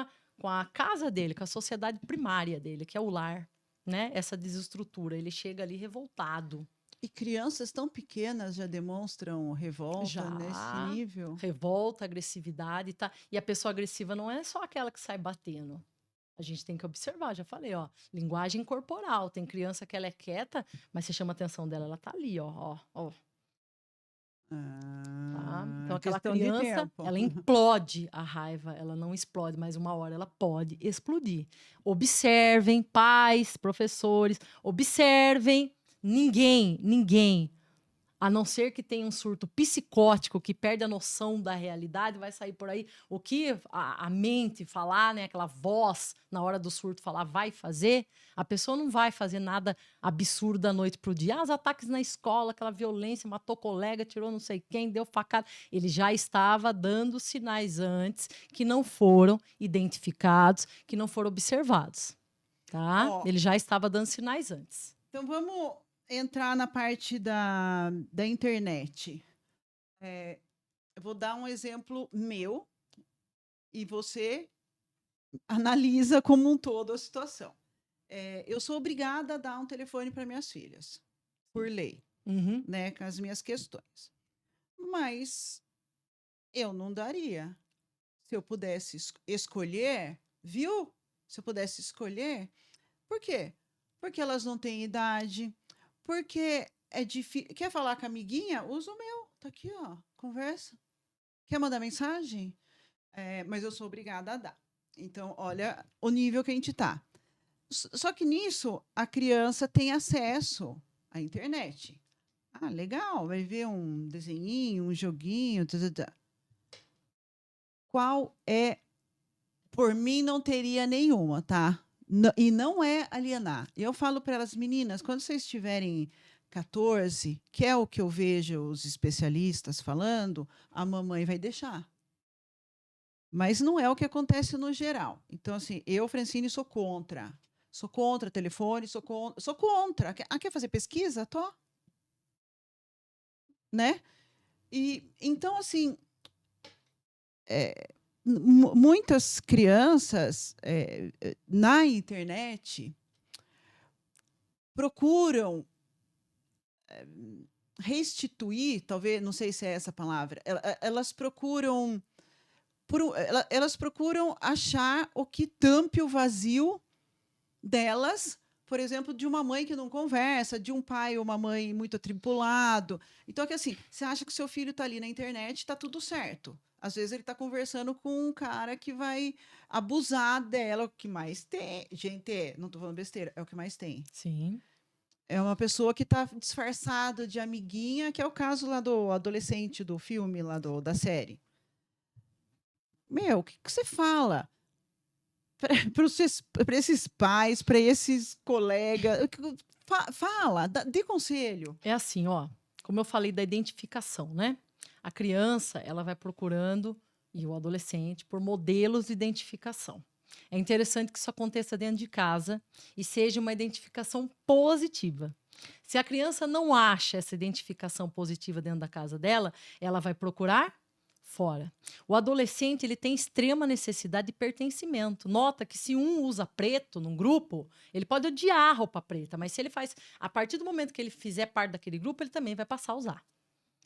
a casa dele, com a sociedade primária dele, que é o lar, né? Essa desestrutura. Ele chega ali revoltado. E crianças tão pequenas já demonstram revolta Já. nesse nível? Revolta, agressividade, tá? E a pessoa agressiva não é só aquela que sai batendo. A gente tem que observar, já falei, ó, linguagem corporal. Tem criança que ela é quieta, mas você chama a atenção dela, ela tá ali, ó. Tá? Então aquela questão de criança, tempo. ela implode a raiva, ela não explode, mas uma hora ela pode explodir. Observem, pais, professores, observem. Ninguém, a não ser que tenha um surto psicótico, que perde a noção da realidade, vai sair por aí. O que a mente falar, né, aquela voz na hora do surto falar, vai fazer, a pessoa não vai fazer nada absurdo da noite pro dia. Ah, os ataques na escola, aquela violência, matou colega, tirou não sei quem, deu facada. Ele já estava dando sinais antes que não foram identificados, que não foram observados. Tá? Ó. Ele já estava dando sinais antes. Então vamos entrar na parte da internet. Eu vou dar um exemplo meu e você analisa como um todo a situação. Eu sou obrigada a dar um telefone para minhas filhas, por lei, Uhum. né, com as minhas questões. Mas eu não daria. Se eu pudesse escolher, viu? Se eu pudesse escolher. Por quê? Porque elas não têm idade, porque é difícil. Quer falar com a amiguinha? Usa o meu. Tá aqui, ó. Conversa. Quer mandar mensagem? Mas eu sou obrigada a dar. Então, olha o nível que a gente está. Só que nisso, a criança tem acesso à internet. Ah, legal. Vai ver um desenhinho, um joguinho. Qual é? Por mim, não teria nenhuma, tá? E não é alienar. Eu falo para elas, meninas, quando vocês tiverem 14, que é o que eu vejo os especialistas falando, a mamãe vai deixar. Mas não é o que acontece no geral. Então, assim, eu, Francine, sou contra. Sou contra telefone, sou contra. Quer fazer pesquisa? Tô. Né? E, então, assim, muitas crianças na internet procuram restituir, talvez, não sei se é essa a palavra, elas procuram achar o que tampe o vazio delas, por exemplo, de uma mãe que não conversa, de um pai ou uma mãe muito atribulado. Então, é que assim, você acha que o seu filho está ali na internet, está tudo certo. Às vezes ele está conversando com um cara que vai abusar dela, o que mais tem. Gente, não estou falando besteira, é o que mais tem. Sim. É uma pessoa que está disfarçada de amiguinha, que é o caso lá do adolescente do filme, lá da série. Meu, o que você fala para esses pais, para esses colegas? Fala, dê conselho. É assim, ó, como eu falei da identificação, né? A criança, ela vai procurando, e o adolescente, por modelos de identificação. É interessante que isso aconteça dentro de casa e seja uma identificação positiva. Se a criança não acha essa identificação positiva dentro da casa dela, ela vai procurar fora. O adolescente, ele tem extrema necessidade de pertencimento. Nota que se um usa preto num grupo, ele pode odiar a roupa preta, mas se ele faz, a partir do momento que ele fizer parte daquele grupo, ele também vai passar a usar.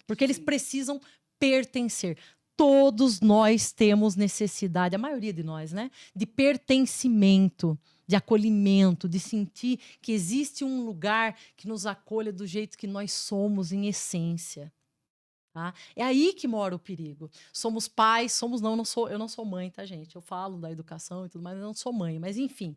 Porque eles precisam pertencer. Todos nós temos necessidade, a maioria de nós, né? De pertencimento, de acolhimento, de sentir que existe um lugar que nos acolha do jeito que nós somos em essência. Tá? É aí que mora o perigo. Somos pais, eu não sou mãe, tá, gente? Eu falo da educação e tudo mais, eu não sou mãe. Mas, enfim,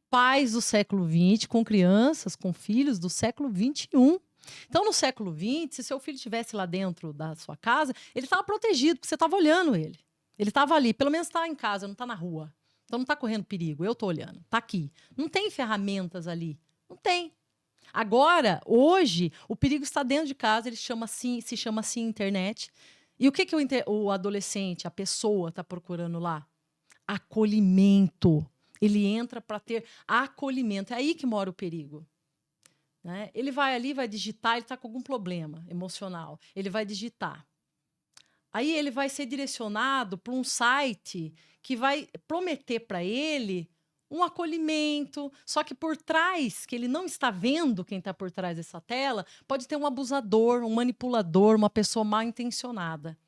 pais do século XX, com crianças, com filhos do século XXI. Então, no século XX, se seu filho estivesse lá dentro da sua casa, ele estava protegido, porque você estava olhando ele. Ele estava ali, pelo menos está em casa, não está na rua. Então, não está correndo perigo, eu estou olhando, está aqui. Não tem ferramentas ali, não tem. Agora, hoje, o perigo está dentro de casa, ele se chama assim internet. E o que o adolescente, a pessoa, está procurando lá? acolhimento. Ele entra para ter acolhimento. É aí que mora o perigo. Né? Ele vai ali, vai digitar, ele está com algum problema emocional. Ele vai digitar. Aí ele vai ser direcionado para um site que vai prometer para ele um acolhimento, só que por trás, que ele não está vendo quem está por trás dessa tela, pode ter um abusador, um manipulador, uma pessoa mal intencionada.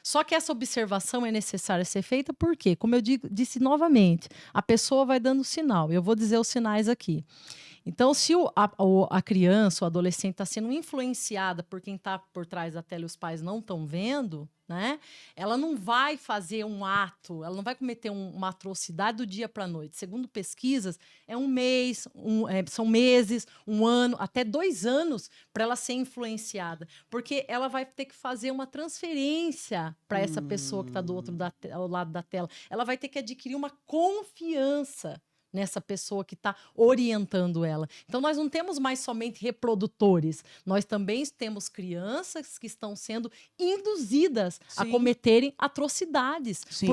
Só que essa observação é necessária ser feita porque, como eu disse novamente, a pessoa vai dando sinal. Eu vou dizer os sinais aqui. Então, se a criança, o adolescente está sendo influenciada por quem está por trás da tela e os pais não estão vendo, né? Ela não vai fazer um ato, ela não vai cometer uma atrocidade do dia para a noite. Segundo pesquisas, é um mês, são meses, um ano, até 2 anos para ela ser influenciada. Porque ela vai ter que fazer uma transferência para essa pessoa que está do outro ao lado da tela. Ela vai ter que adquirir uma confiança nessa pessoa que está orientando ela. Então, nós não temos mais somente reprodutores, nós também temos crianças que estão sendo induzidas a Sim. cometerem atrocidades Sim.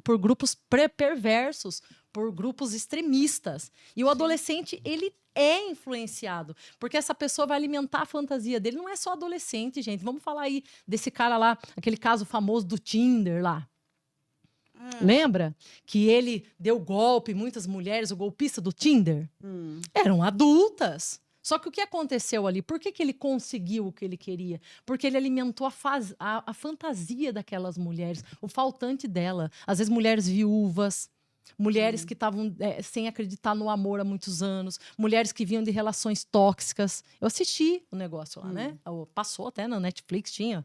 por grupos perversos, por grupos extremistas. E o adolescente, ele é influenciado, porque essa pessoa vai alimentar a fantasia dele. Não é só adolescente, gente. Vamos falar aí desse cara lá, aquele caso famoso do Tinder lá. Lembra? Que ele deu golpe em muitas mulheres, o golpista do Tinder? Eram adultas. Só que o que aconteceu ali? Por que ele conseguiu o que ele queria? Porque ele alimentou a fantasia daquelas mulheres, o faltante dela. Às vezes mulheres viúvas, mulheres que estavam sem acreditar no amor há muitos anos, mulheres que vinham de relações tóxicas. Eu assisti o negócio lá, né? Passou até na Netflix, tinha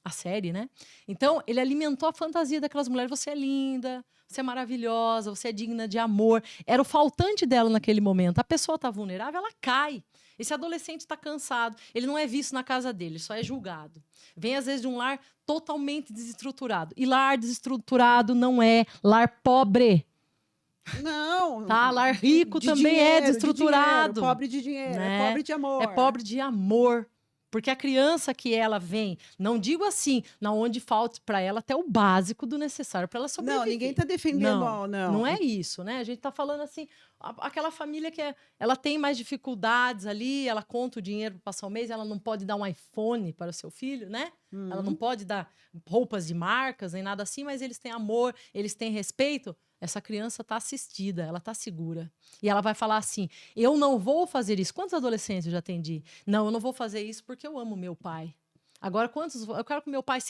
a série, né? Então, ele alimentou a fantasia daquelas mulheres. Você é linda, você é maravilhosa, você é digna de amor. Era o faltante dela naquele momento. A pessoa está vulnerável, ela cai. Esse adolescente está cansado. Ele não é visto na casa dele, só é julgado. Vem, às vezes, de um lar totalmente desestruturado. E lar desestruturado não é lar pobre. Não. Tá? Lar rico De também dinheiro, é de desestruturado. dinheiro, pobre de dinheiro, Né? é pobre de amor. É pobre de amor. Porque a criança que ela vem, não digo assim, na onde falta para ela até o básico do necessário para ela sobreviver. Não, ninguém está defendendo, não, não. não é isso, né? A gente está falando assim, aquela família que ela tem mais dificuldades ali, ela conta o dinheiro para passar o mês, ela não pode dar um iPhone para o seu filho, né? Ela não pode dar roupas de marcas nem nada assim, mas eles têm amor, eles têm respeito. Essa criança está assistida, ela está segura. E ela vai falar assim, eu não vou fazer isso. Quantos adolescentes eu já atendi? Não, eu não vou fazer isso porque eu amo meu pai. Agora, eu quero que meu pai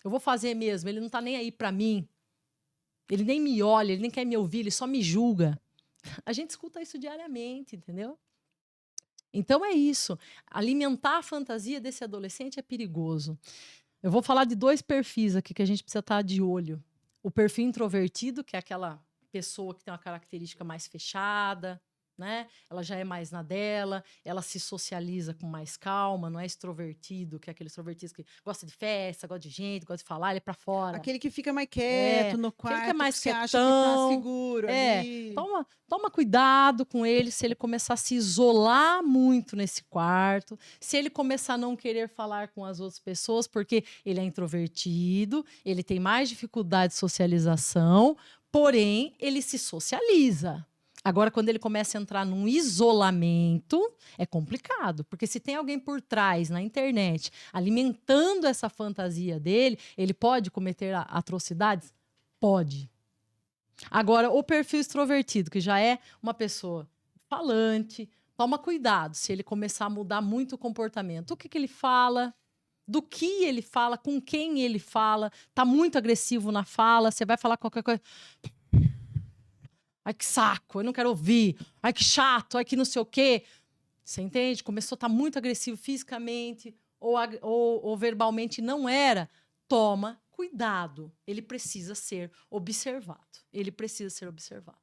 eu vou fazer mesmo, ele não está nem aí para mim. Ele nem me olha, ele nem quer me ouvir, ele só me julga. A gente escuta isso diariamente, entendeu? Então é isso. Alimentar a fantasia desse adolescente é perigoso. Eu vou falar de 2 perfis aqui que a gente precisa estar de olho. O perfil introvertido, que é aquela pessoa que tem uma característica mais fechada, né? Ela já é mais na dela, ela se socializa com mais calma, não é extrovertido, que é aquele extrovertido que gosta de festa, gosta de gente, gosta de falar, ele é pra fora. Aquele que fica mais quieto no aquele quarto, que é mais você acha que quietão. tá seguro ali. Toma cuidado com ele se ele começar a se isolar muito nesse quarto, se ele começar a não querer falar com as outras pessoas, porque ele é introvertido, ele tem mais dificuldade de socialização, porém, ele se socializa. Agora, quando ele começa a entrar num isolamento, é complicado, porque se tem alguém por trás, na internet, alimentando essa fantasia dele, ele pode cometer atrocidades? Pode. Agora, o perfil extrovertido, que já é uma pessoa falante, toma cuidado se ele começar a mudar muito o comportamento. O que ele fala, do que ele fala, com quem ele fala, tá muito agressivo na fala, você vai falar qualquer coisa... Ai, que saco, eu não quero ouvir. Ai, que chato, ai, que não sei o quê. Você entende? Começou a estar muito agressivo fisicamente ou verbalmente, não era. Toma cuidado. Ele precisa ser observado. Ele precisa ser observado.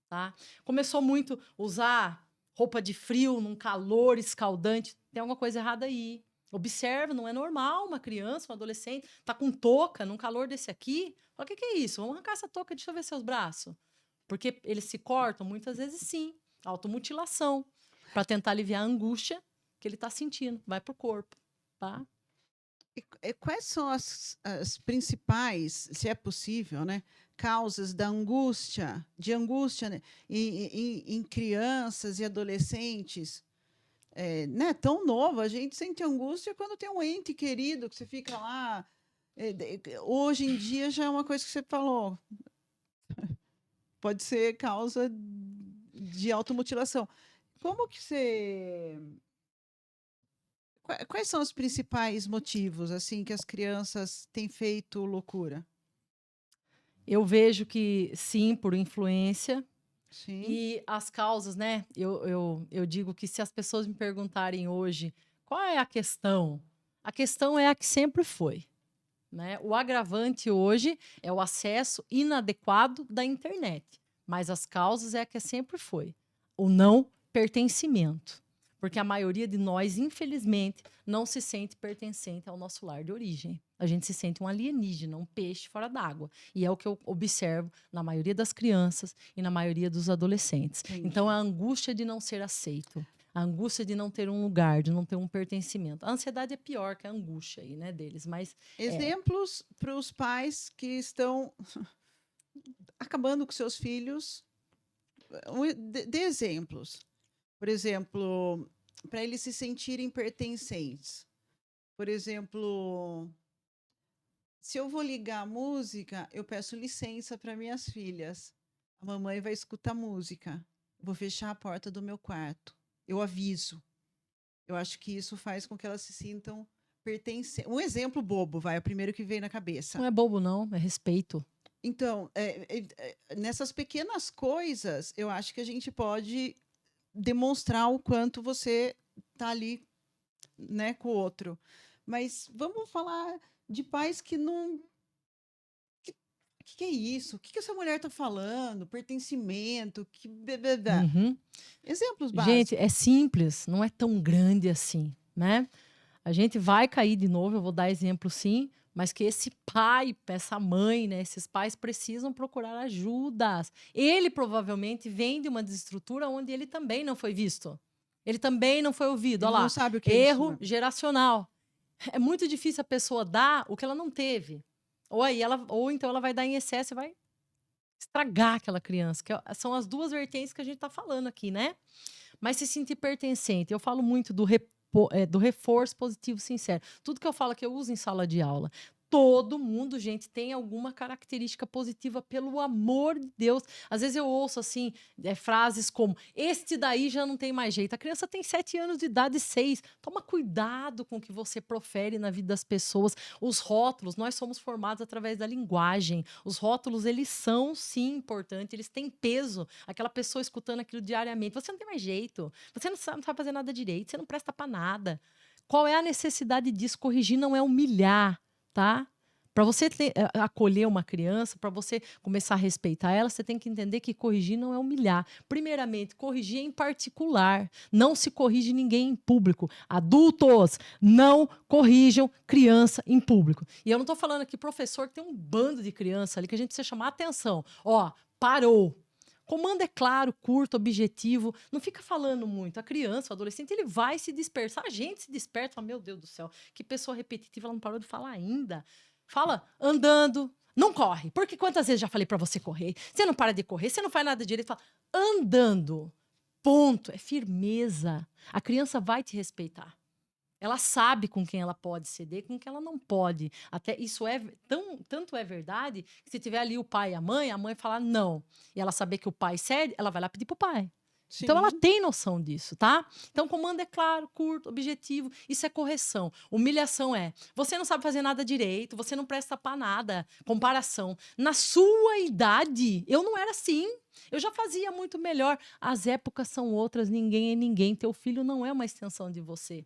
Tá? Começou muito a usar roupa de frio num calor escaldante. Tem alguma coisa errada aí. Observa, não é normal uma criança, um adolescente, tá com touca num calor desse aqui. Fala, o que é isso? Vamos arrancar essa touca, deixa eu ver seus braços. Porque eles se cortam, muitas vezes sim, automutilação, para tentar aliviar a angústia que ele está sentindo, vai pro corpo, tá? Quais são as principais, se é possível, né, causas de angústia, né, em crianças e adolescentes? Né, tão novo, a gente sente angústia quando tem um ente querido que você fica lá. Hoje em dia já é uma coisa que você falou, pode ser causa de automutilação. Como que você. Quais são os principais motivos assim que as crianças têm feito loucura? Eu vejo que sim, por influência. Sim. E as causas, né? Eu digo que se as pessoas me perguntarem hoje qual é a questão é a que sempre foi. Né? O agravante hoje é o acesso inadequado da internet. Mas as causas é a que sempre foi. O não pertencimento. Porque a maioria de nós, infelizmente, não se sente pertencente ao nosso lar de origem. A gente se sente um alienígena, um peixe fora d'água. E é o que eu observo na maioria das crianças e na maioria dos adolescentes. Entendi. Então, a angústia de não ser aceito, a angústia de não ter um lugar, de não ter um pertencimento. A ansiedade é pior que a angústia aí, né, deles, mas Exemplos para os pais que estão acabando com seus filhos. Dê exemplos. Por exemplo, para eles se sentirem pertencentes. Por exemplo, se eu vou ligar a música, eu peço licença para minhas filhas. A mamãe vai escutar música. Vou fechar a porta do meu quarto. Eu aviso. Eu acho que isso faz com que elas se sintam pertencentes. Um exemplo bobo, é o primeiro que veio na cabeça. não é bobo não, é respeito. Então, nessas pequenas coisas, eu acho que a gente pode demonstrar o quanto você está ali, né, com o outro. Mas vamos falar de pais que não. Que é isso? O que essa mulher está falando? Pertencimento? Uhum. Exemplos básicos. Gente, é simples, não é tão grande assim, né? A gente vai cair de novo, eu vou dar exemplo sim, mas que esse pai, essa mãe, né, esses pais precisam procurar ajudas. Ele provavelmente vem de uma desestrutura onde ele também não foi visto. Ele também não foi ouvido. Ele Olha lá, não sabe o que é erro isso, né? geracional. É muito difícil a pessoa dar o que ela não teve. Ou então ela vai dar em excesso e vai estragar aquela criança. São as duas vertentes que a gente está falando aqui, né? Mas se sentir pertencente, eu falo muito do reforço positivo sincero. Tudo que eu falo que eu uso em sala de aula. Todo mundo, gente, tem alguma característica positiva, pelo amor de Deus. Às vezes eu ouço, assim, frases como, este daí já não tem mais jeito. A criança tem 7 anos de idade, 6. Toma cuidado com o que você profere na vida das pessoas. Os rótulos, nós somos formados através da linguagem. Os rótulos, eles são, sim, importantes. Eles têm peso. Aquela pessoa escutando aquilo diariamente. Você não tem mais jeito. Você não sabe fazer nada direito. Você não presta para nada. Qual é a necessidade disso? Corrigir não é humilhar. Tá? Para você acolher uma criança, para você começar a respeitar ela, você tem que entender que corrigir não é humilhar. Primeiramente, corrigir em particular. Não se corrige ninguém em público. Adultos, não corrijam criança em público. E eu não estou falando aqui, professor, que tem um bando de criança ali que a gente precisa chamar a atenção. Ó, parou. Comando é claro, curto, objetivo. Não fica falando muito. A criança, o adolescente, ele vai se dispersar. A gente se dispersa. Fala, meu Deus do céu, que pessoa repetitiva, ela não parou de falar ainda. Fala andando. Não corre. Porque quantas vezes já falei para você correr? Você não para de correr, você não faz nada direito. Fala, andando. Ponto. É firmeza. A criança vai te respeitar. Ela sabe com quem ela pode ceder, com quem ela não pode. Até isso tanto é verdade que se tiver ali o pai e a mãe falar não, e ela saber que o pai cede, ela vai lá pedir pro pai. Sim. Então ela tem noção disso, tá? Então comando é claro, curto, objetivo, isso é correção. Humilhação é, você não sabe fazer nada direito, você não presta pra nada. Comparação. Na sua idade, eu não era assim. Eu já fazia muito melhor. As épocas são outras, ninguém é ninguém. Teu filho não é uma extensão de você.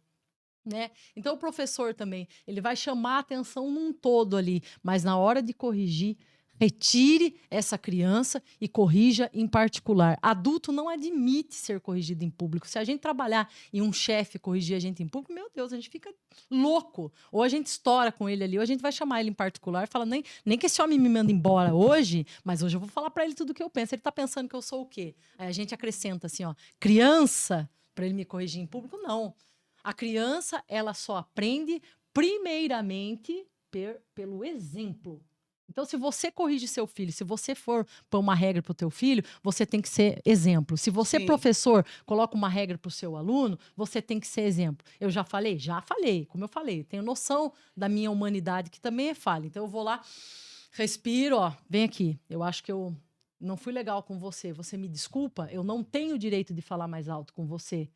Né? Então o professor também, ele vai chamar a atenção num todo ali, mas na hora de corrigir, retire essa criança e corrija em particular. Adulto não admite ser corrigido em público. Se a gente trabalhar e um chefe corrigir a gente em público, meu Deus, a gente fica louco. Ou a gente estoura com ele ali, ou a gente vai chamar ele em particular e fala, nem que esse homem me manda embora hoje, mas hoje eu vou falar para ele tudo o que eu penso. Ele tá pensando que eu sou o quê? Aí a gente acrescenta assim, ó, criança, para ele me corrigir em público, não. A criança, ela só aprende primeiramente pelo exemplo. Então, se você corrige seu filho, se você for pôr uma regra para o teu filho, você tem que ser exemplo. Se você, Sim. professor, coloca uma regra para o seu aluno, você tem que ser exemplo. Eu já falei? Já falei. Como eu falei, tenho noção da minha humanidade, que também é falha. Então, eu vou lá, respiro, ó, vem aqui. Eu acho que eu não fui legal com você. Você me desculpa? Eu não tenho o direito de falar mais alto com você.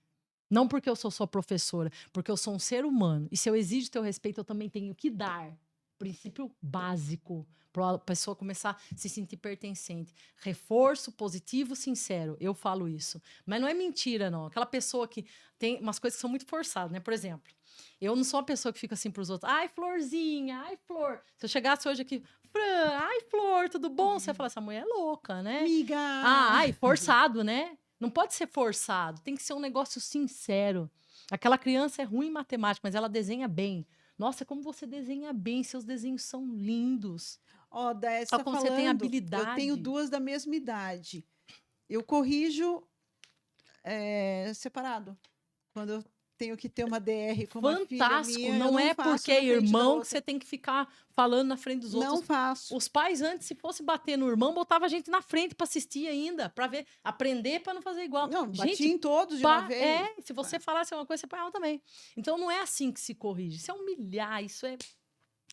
Não porque eu sou sua professora, porque eu sou um ser humano. E se eu exijo teu respeito, eu também tenho que dar. Princípio básico para a pessoa começar a se sentir pertencente. Reforço positivo, sincero. Eu falo isso. Mas não é mentira, não. Aquela pessoa que tem umas coisas que são muito forçadas, né? Por exemplo, eu não sou uma pessoa que fica assim para os outros. Ai, Florzinha, ai, Flor. Se eu chegasse hoje aqui, Fran, ai, Flor, tudo bom? Você ia falar, essa mulher é louca, né? Amiga! Ai, forçado, né? Não pode ser forçado, tem que ser um negócio sincero. Aquela criança é ruim em matemática, mas ela desenha bem. Nossa, como você desenha bem, seus desenhos são lindos. Ó, Daé, você Olha tá como você tem falando, eu habilidade. tenho duas da mesma idade. Eu corrijo separado. Quando eu tenho que ter uma DR com uma filha Fantástico, minha, eu não é faço porque na é frente da irmão que outra. você tem que ficar falando na frente dos Não outros. faço. Os pais antes, se fosse bater no irmão, botava a gente na frente para assistir ainda, para ver, aprender para não fazer igual. Não, bati Gente, em todos de uma vez. se você falasse uma coisa, você pagava também. Então não é assim que se corrige. Isso é humilhar, isso é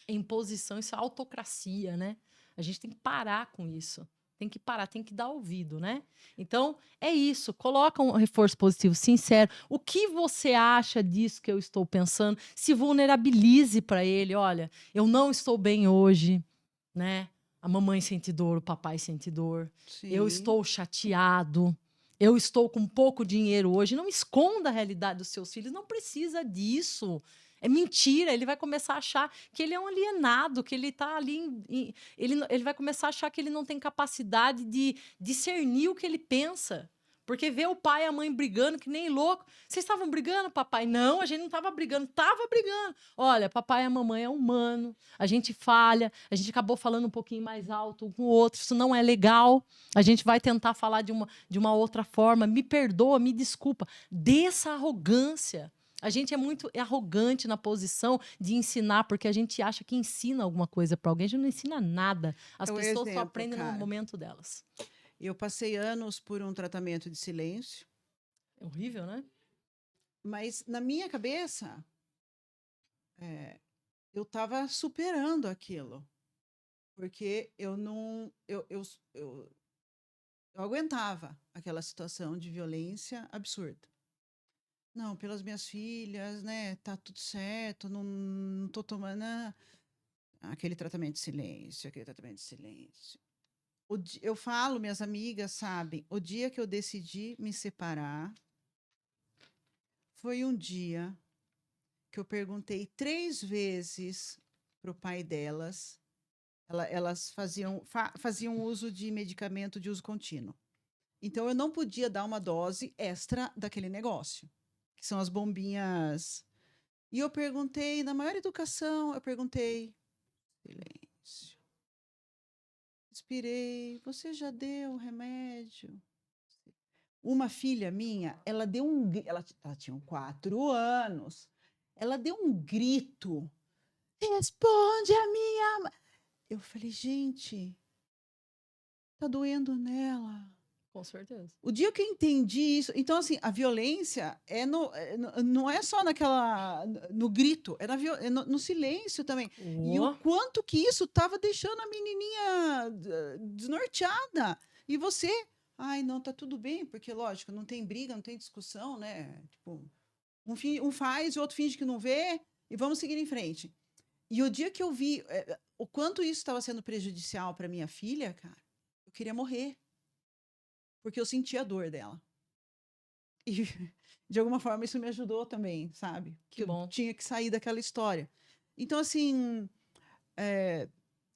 imposição, isso é autocracia, né? A gente tem que parar com isso. Tem que parar, tem que dar ouvido, né? Então, é isso. Coloca um reforço positivo, sincero. O que você acha disso que eu estou pensando? Se vulnerabilize para ele. Olha, eu não estou bem hoje, né? A mamãe sente dor, o papai sente dor. Eu Sim. estou chateado. Eu estou com pouco dinheiro hoje. Não esconda a realidade dos seus filhos. Não precisa disso. É mentira. Ele vai começar a achar que ele é um alienado, que ele está ali. Ele vai começar a achar que ele não tem capacidade de discernir o que ele pensa. Porque vê o pai e a mãe brigando, que nem louco. Vocês estavam brigando, papai? Não, a gente não estava brigando. Estava brigando. Olha, papai e a mamãe é humano. A gente falha. A gente acabou falando um pouquinho mais alto um com o outro. Isso não é legal. A gente vai tentar falar de uma outra forma. Me perdoa, me desculpa. Dessa arrogância. A gente é muito arrogante na posição de ensinar, porque a gente acha que ensina alguma coisa para alguém. A gente não ensina nada. As É o pessoas só exemplo, aprendem no cara. momento delas. Eu passei anos por um tratamento de silêncio, É horrível, né? mas na minha cabeça, eu estava superando aquilo. Porque eu não. Eu aguentava aquela situação de violência absurda. Não, pelas minhas filhas, né? Tá tudo certo, não tô tomando aquele tratamento de silêncio, aquele tratamento de silêncio. Eu falo, minhas amigas sabem, o dia que eu decidi me separar foi um dia que eu perguntei 3 vezes pro pai delas. Elas faziam uso de medicamento de uso contínuo. Então, eu não podia dar uma dose extra daquele negócio, que são as bombinhas. E eu perguntei, na maior educação, eu perguntei, silêncio. Respirei, você já deu o remédio? Uma filha minha, ela deu ela tinha 4 anos, ela deu um grito, responde a minha... Eu falei, gente, tá doendo nela. Com certeza. O dia que eu entendi isso, então assim, a violência não é só no grito, é no silêncio também. E o quanto que isso estava deixando a menininha desnorteada. E você, ai, não, tá tudo bem, porque lógico, não tem briga, não tem discussão, né? Tipo, um faz, o outro finge que não vê e vamos seguir em frente. E o dia que eu vi o quanto isso estava sendo prejudicial para minha filha, cara, eu queria morrer. Porque eu sentia a dor dela. E, de alguma forma, isso me ajudou também, sabe? Que bom. Eu tinha que sair daquela história. Então, assim,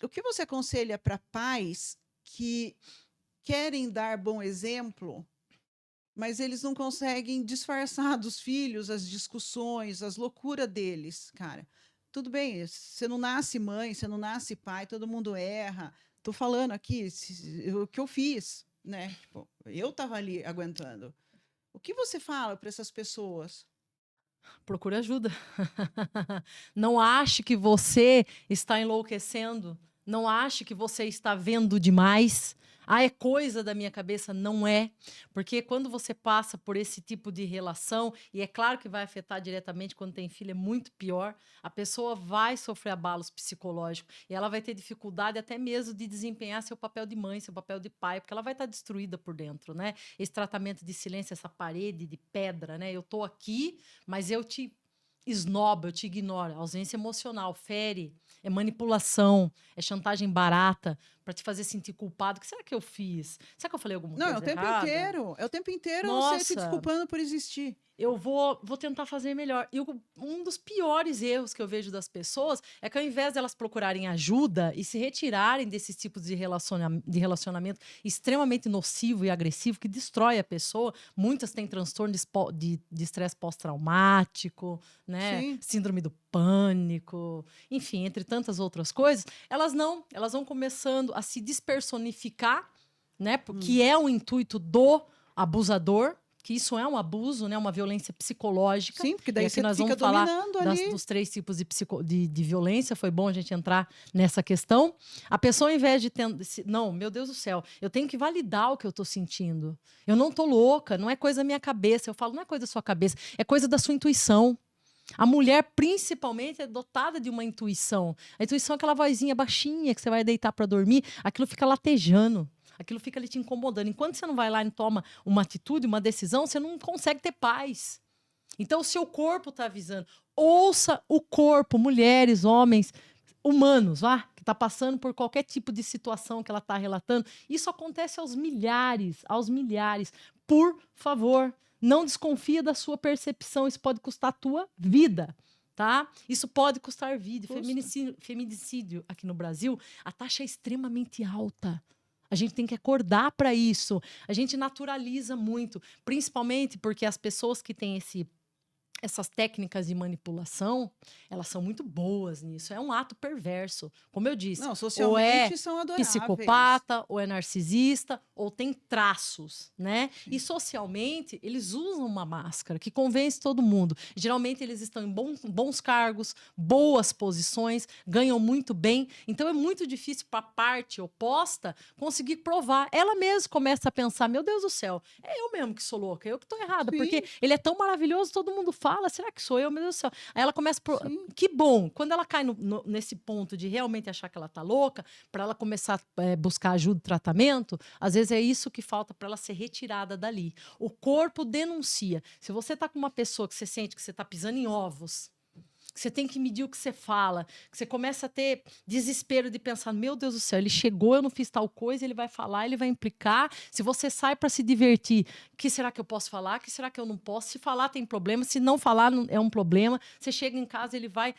o que você aconselha para pais que querem dar bom exemplo, mas eles não conseguem disfarçar dos filhos as discussões, as loucuras deles, cara? Tudo bem, você não nasce mãe, você não nasce pai, todo mundo erra. Tô falando aqui o que eu fiz, né? Tipo, eu estava ali aguentando. O que você fala para essas pessoas? procure ajuda. Não ache que você está enlouquecendo. Não ache que você está vendo demais. Ah, é coisa da minha cabeça. Não é. Porque quando você passa por esse tipo de relação, e é claro que vai afetar diretamente quando tem filho, é muito pior, a pessoa vai sofrer abalos psicológicos e ela vai ter dificuldade até mesmo de desempenhar seu papel de mãe, seu papel de pai, porque ela vai estar destruída por dentro, né? Esse tratamento de silêncio, essa parede de pedra, né? Eu tô aqui, mas eu te esnoba, eu te ignoro. Ausência emocional, fere, é manipulação, é chantagem barata para te fazer sentir culpado. O que será que eu fiz? Será que eu falei alguma Não, coisa errada? é o tempo inteiro Nossa. você se desculpando por existir. Eu vou tentar fazer melhor. E um dos piores erros que eu vejo das pessoas é que ao invés de elas procurarem ajuda e se retirarem desses tipos de relacionamento extremamente nocivo e agressivo que destrói a pessoa, muitas têm transtorno de estresse pós-traumático, né? Sim. Síndrome do pânico, enfim, entre tantas outras coisas, elas vão começando a se despersonificar, né? Que é o intuito do abusador, que isso é um abuso, né? Uma violência psicológica. Sim, porque E daí aqui você nós fica vamos falar dominando ali. dos 3 tipos de violência. Foi bom a gente entrar nessa questão. A pessoa, ao invés de não, meu Deus do céu, eu tenho que validar o que eu estou sentindo. Eu não estou louca, não é coisa da minha cabeça. Eu falo, não é coisa da sua cabeça, é coisa da sua intuição. A mulher, principalmente, é dotada de uma intuição. A intuição é aquela vozinha baixinha que você vai deitar para dormir, aquilo fica latejando. Aquilo fica ali te incomodando. Enquanto você não vai lá e toma uma atitude, uma decisão, você não consegue ter paz. Então, o seu corpo está avisando. Ouça o corpo, mulheres, homens, humanos, que está passando por qualquer tipo de situação que ela está relatando. Isso acontece aos milhares, aos milhares. Por favor, não desconfia da sua percepção. Isso pode custar a tua vida. Tá? Isso pode custar vida. Feminicídio aqui no Brasil, a taxa é extremamente alta. A gente tem que acordar para isso. A gente naturaliza muito, principalmente porque as pessoas que têm essas técnicas de manipulação, elas são muito boas nisso. É um ato perverso. Como eu disse, Não, ou socialmente é são adoráveis. psicopata, ou é narcisista, ou tem traços, né? E socialmente, eles usam uma máscara que convence todo mundo. Geralmente, eles estão em bons cargos, boas posições, ganham muito bem. Então, é muito difícil para a parte oposta conseguir provar. Ela mesma começa a pensar, meu Deus do céu, é eu mesmo que sou louca, eu que estou errada, Sim. porque ele é tão maravilhoso, todo mundo fala, será que sou eu? Meu Deus do céu. Aí ela começa... Que bom! Quando ela cai nesse ponto de realmente achar que ela tá louca, para ela começar a buscar ajuda e tratamento, às vezes é isso que falta para ela ser retirada dali. O corpo denuncia. Se você tá com uma pessoa que você sente que você tá pisando em ovos, que você tem que medir o que você fala, que você começa a ter desespero de pensar, meu Deus do céu, ele chegou, eu não fiz tal coisa, ele vai falar, ele vai implicar. Se você sai para se divertir, o que será que eu posso falar? O que será que eu não posso? Se falar tem problema, se não falar é um problema. Você chega em casa, ele vai...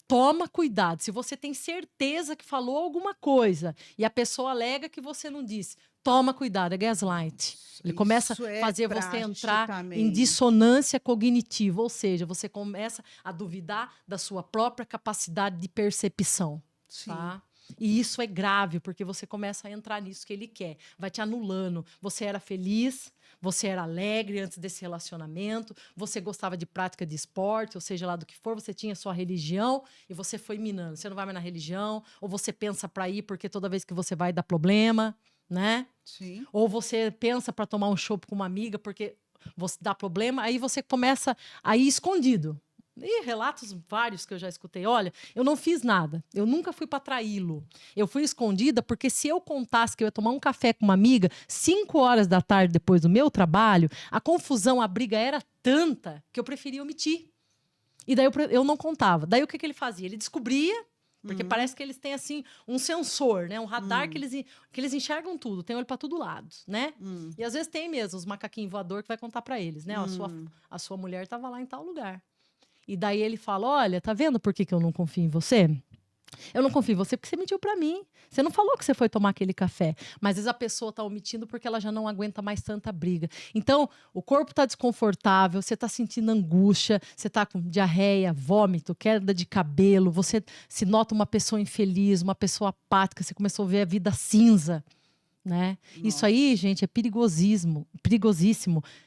Toma cuidado. Se você tem certeza que falou alguma coisa e a pessoa alega que você não disse, toma cuidado, é gaslight. Ele começa a fazer você entrar em dissonância cognitiva, ou seja, você começa a duvidar da sua própria capacidade de percepção. Sim. Tá? E isso é grave, porque você começa a entrar nisso que ele quer. Vai te anulando. Você era feliz, você era alegre antes desse relacionamento, você gostava de prática de esporte, ou seja, lá do que for, você tinha sua religião e você foi minando. Você não vai mais na religião, ou você pensa para ir porque toda vez que você vai dá problema, né? Sim. Ou você pensa para tomar um chopp com uma amiga porque você dá problema, aí você começa a ir escondido. E relatos vários que eu já escutei. Olha, eu não fiz nada. Eu nunca fui para traí-lo. Eu fui escondida porque se eu contasse que eu ia tomar um café com uma amiga 5 horas da tarde depois do meu trabalho, a confusão, a briga era tanta que eu preferia omitir. E daí eu não contava. Daí o que ele fazia? Ele descobria, porque parece que eles têm assim um sensor, né? Um radar que eles enxergam tudo, tem olho para todo lado, né? E às vezes tem mesmo os macaquinhos voador que vai contar para eles, né? A sua mulher estava lá em tal lugar. E daí ele fala, olha, tá vendo por que eu não confio em você? Eu não confio em você porque você mentiu pra mim. Você não falou que você foi tomar aquele café. Mas às vezes a pessoa tá omitindo porque ela já não aguenta mais tanta briga. Então, o corpo tá desconfortável, você tá sentindo angústia, você tá com diarreia, vômito, queda de cabelo, você se nota uma pessoa infeliz, uma pessoa apática, você começou a ver a vida cinza. Né? Isso aí, gente, é perigosíssimo.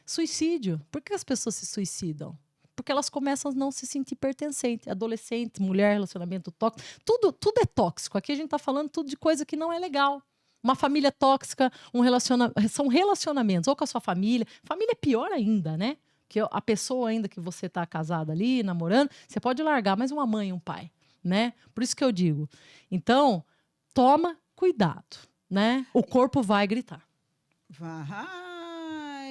Suicídio. Por que as pessoas se suicidam? porque elas começam a não se sentir pertencente. Adolescente, mulher, relacionamento tóxico, tudo é tóxico. Aqui a gente tá falando tudo de coisa que não é legal. Uma família tóxica, são relacionamentos, ou com a sua família. Família é pior ainda, né? Que a pessoa ainda que você tá casada ali, namorando, você pode largar, mas uma mãe e um pai, né? Por isso que eu digo. Então, toma cuidado, né? O corpo vai gritar. Vai.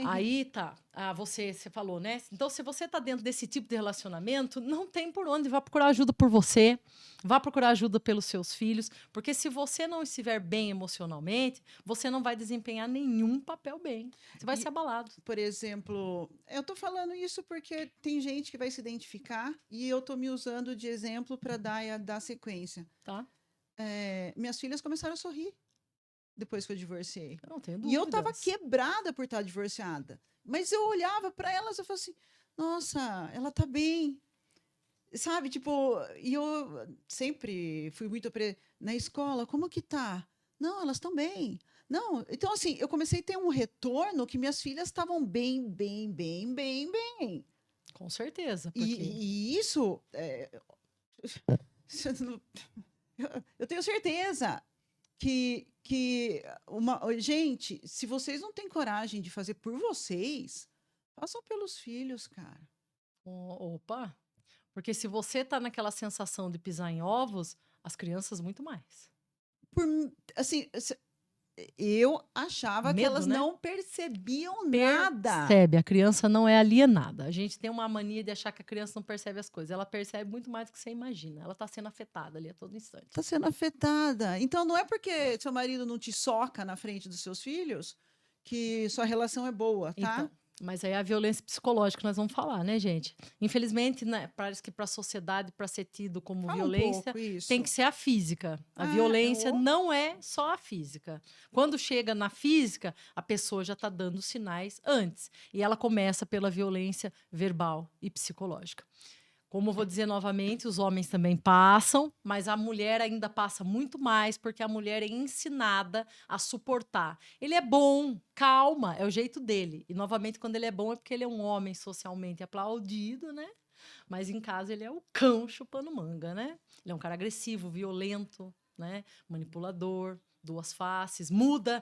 Aí tá, você falou, né? Então, se você tá dentro desse tipo de relacionamento, não tem por onde, vá procurar ajuda por você, vá procurar ajuda pelos seus filhos, porque se você não estiver bem emocionalmente, você não vai desempenhar nenhum papel bem. Você vai ser abalado. Por exemplo, eu tô falando isso porque tem gente que vai se identificar e eu tô me usando de exemplo para dar sequência. Tá? Minhas filhas começaram a sorrir depois que eu divorciei. Eu não tenho E eu tava dúvidas. quebrada por estar divorciada. Mas eu olhava para elas e falava assim: nossa, ela tá bem. Sabe, tipo, e eu sempre fui muito na escola, como que tá? Não, elas estão bem. Não, então assim, eu comecei a ter um retorno que minhas filhas estavam bem, bem, bem, bem, bem. Com certeza. E, Porque... e isso, eu tenho certeza que gente, se vocês não têm coragem de fazer por vocês, façam pelos filhos, cara. Opa! Porque se você tá naquela sensação de pisar em ovos, as crianças muito mais. Assim, eu achava que Medo, elas né? não percebiam nada. Percebe, a criança não é alienada. A gente tem uma mania de achar que a criança não percebe as coisas. Ela percebe muito mais do que você imagina. Ela tá sendo afetada ali a todo instante. Está sendo afetada. Então, não é porque seu marido não te soca na frente dos seus filhos que sua relação é boa, tá? Então, mas aí é a violência psicológica que nós vamos falar, né, gente? Infelizmente, né, parece que para a sociedade, para ser tido como Fala violência, pouco isso. tem que ser a física. A Ah, violência não é só a física. Quando chega na física, a pessoa já está dando sinais antes. E ela começa pela violência verbal e psicológica. Como eu vou dizer novamente, os homens também passam, mas a mulher ainda passa muito mais, porque a mulher é ensinada a suportar. Ele é bom, calma, é o jeito dele. E, novamente, quando ele é bom, é porque ele é um homem socialmente aplaudido, né? Mas em casa ele é o cão chupando manga, né? Ele é um cara agressivo, violento, né? Manipulador, duas faces, muda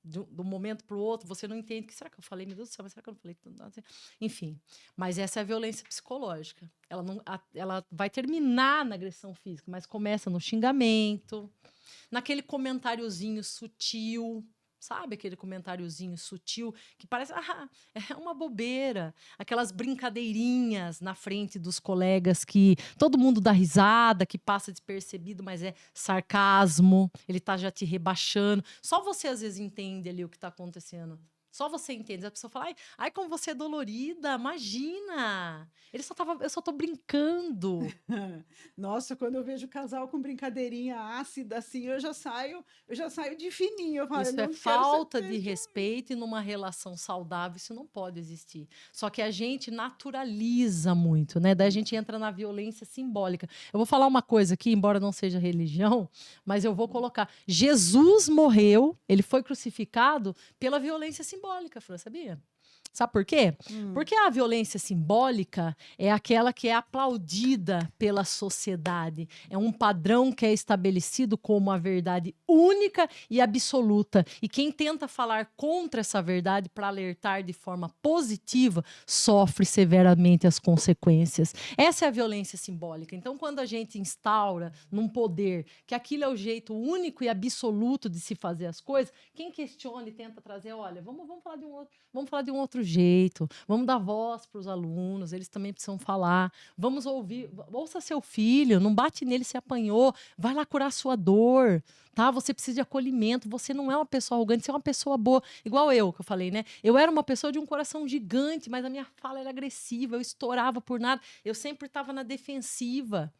do momento para o outro, você não entende. Será que eu falei? Meu Deus do céu, mas será que eu não falei? Enfim, mas essa é a violência psicológica. Ela vai terminar na agressão física, mas começa no xingamento, naquele comentáriozinho sutil. Sabe aquele comentáriozinho sutil que parece é uma bobeira? Aquelas brincadeirinhas na frente dos colegas que todo mundo dá risada, que passa despercebido, mas é sarcasmo, ele tá já te rebaixando. Só você às vezes entende ali o que tá acontecendo. Só você entende. A pessoa fala, ai, como você é dolorida, imagina. Eu só tô brincando. Nossa, quando eu vejo casal com brincadeirinha ácida assim, eu já saio de fininho. Eu falo, Isso eu é não quero falta saber de respeito e numa relação saudável isso não pode existir. Só que a gente naturaliza muito, né? Daí a gente entra na violência simbólica. Eu vou falar uma coisa aqui, embora não seja religião, mas eu vou colocar. Jesus morreu, ele foi crucificado pela violência simbólica, Fran, sabia? Sabe por quê? Porque a violência simbólica é aquela que é aplaudida pela sociedade. É um padrão que é estabelecido como a verdade única e absoluta. E quem tenta falar contra essa verdade para alertar de forma positiva sofre severamente as consequências. Essa é a violência simbólica. Então, quando a gente instaura num poder que aquilo é o jeito único e absoluto de se fazer as coisas, quem questiona e tenta trazer, olha, vamos falar de um outro jeito, vamos dar voz para os alunos, eles também precisam falar, vamos ouvir, ouça seu filho, não bate nele se apanhou, vai lá curar sua dor, tá? Você precisa de acolhimento, você não é uma pessoa arrogante, você é uma pessoa boa, igual eu, que eu falei, né? Eu era uma pessoa de um coração gigante, mas a minha fala era agressiva, eu estourava por nada, eu sempre estava na defensiva.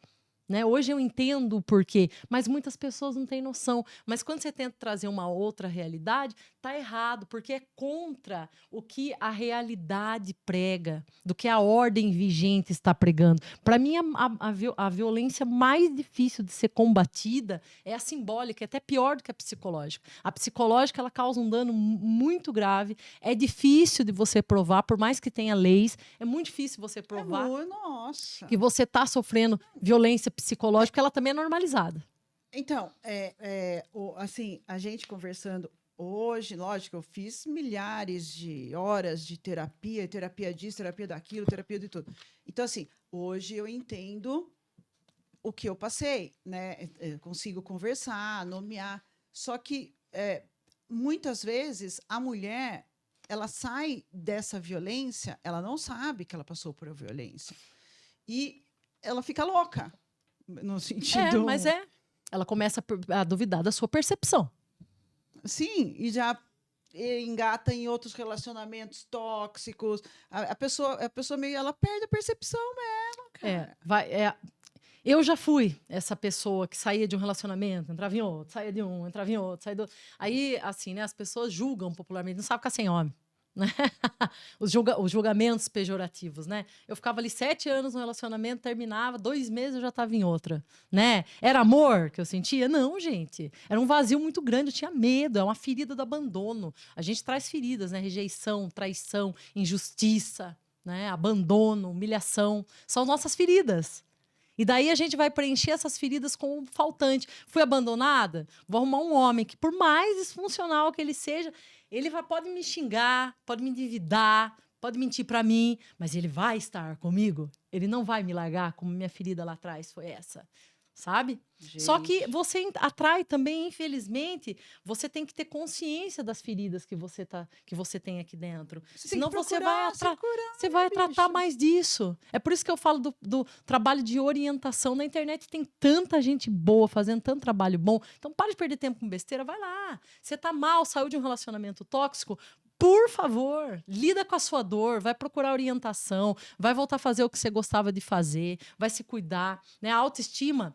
Né? Hoje eu entendo o porquê, mas muitas pessoas não têm noção. Mas quando você tenta trazer uma outra realidade, tá errado, porque é contra o que a realidade prega, do que a ordem vigente está pregando. Para mim, a violência mais difícil de ser combatida é a simbólica, é até pior do que a psicológica. A psicológica, ela causa um dano muito grave, é difícil de você provar, por mais que tenha leis, é muito difícil você provar Nossa. que você está sofrendo violência psicológica, ela também é normalizada. Então, assim, a gente conversando hoje, lógico, eu fiz milhares de horas de terapia disso, terapia daquilo, terapia de tudo. Então, assim, hoje eu entendo o que eu passei, né? Eu consigo conversar, nomear. Só que, muitas vezes, a mulher, ela sai dessa violência, ela não sabe que ela passou por violência. E ela fica louca, no sentido... Mas ela começa a duvidar da sua percepção. Sim, e já engata em outros relacionamentos tóxicos. A pessoa meio, ela perde a percepção mesmo, cara. Eu já fui essa pessoa que saía de um relacionamento, entrava em outro, saía de um, entrava em outro, saía do... Aí, assim, né, as pessoas julgam popularmente, não sabe ficar sem homem. Né? Os julgamentos pejorativos, né? Eu ficava ali 7 anos no relacionamento, terminava, 2 meses eu já estava em outra, né? Era amor que eu sentia? Não, gente. Era um vazio muito grande, eu tinha medo, é uma ferida do abandono. A gente traz feridas, né? Rejeição, traição, injustiça, né? Abandono, humilhação, são nossas feridas. E daí a gente vai preencher essas feridas com o faltante. Fui abandonada? Vou arrumar um homem que, por mais disfuncional que ele seja, ele pode me xingar, pode me endividar, pode mentir para mim, mas ele vai estar comigo. Ele não vai me largar, como minha ferida lá atrás foi essa. Sabe? Gente. Só que você atrai também, infelizmente, você tem que ter consciência das feridas que você tem aqui dentro. Senão você vai tratar mais disso. É por isso que eu falo do trabalho de orientação. Na internet tem tanta gente boa fazendo tanto trabalho bom. Então, para de perder tempo com besteira, vai lá. Você tá mal, saiu de um relacionamento tóxico, por favor, lida com a sua dor, vai procurar orientação, vai voltar a fazer o que você gostava de fazer, vai se cuidar, né? A autoestima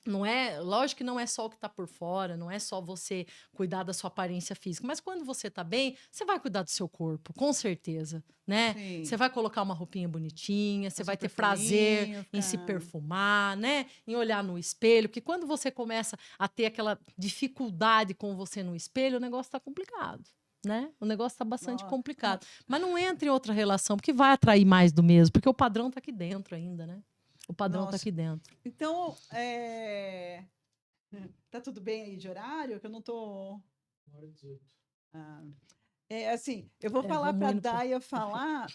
não é, lógico que não é só o que está por fora, não é só você cuidar da sua aparência física, mas quando você está bem, você vai cuidar do seu corpo, com certeza, né? Sim. Você vai colocar uma roupinha bonitinha, você vai ter perfuminho, prazer em se perfumar, né? Em olhar no espelho, porque quando você começa a ter aquela dificuldade com você no espelho, o negócio está complicado. Né? O negócio está bastante complicado. Mas não entre em outra relação, porque vai atrair mais do mesmo, porque o padrão está aqui dentro ainda, né? O padrão está aqui dentro. Então, tá tudo bem aí de horário? Que eu não tô... 1h18. Assim, eu vou falar para a Daia falar...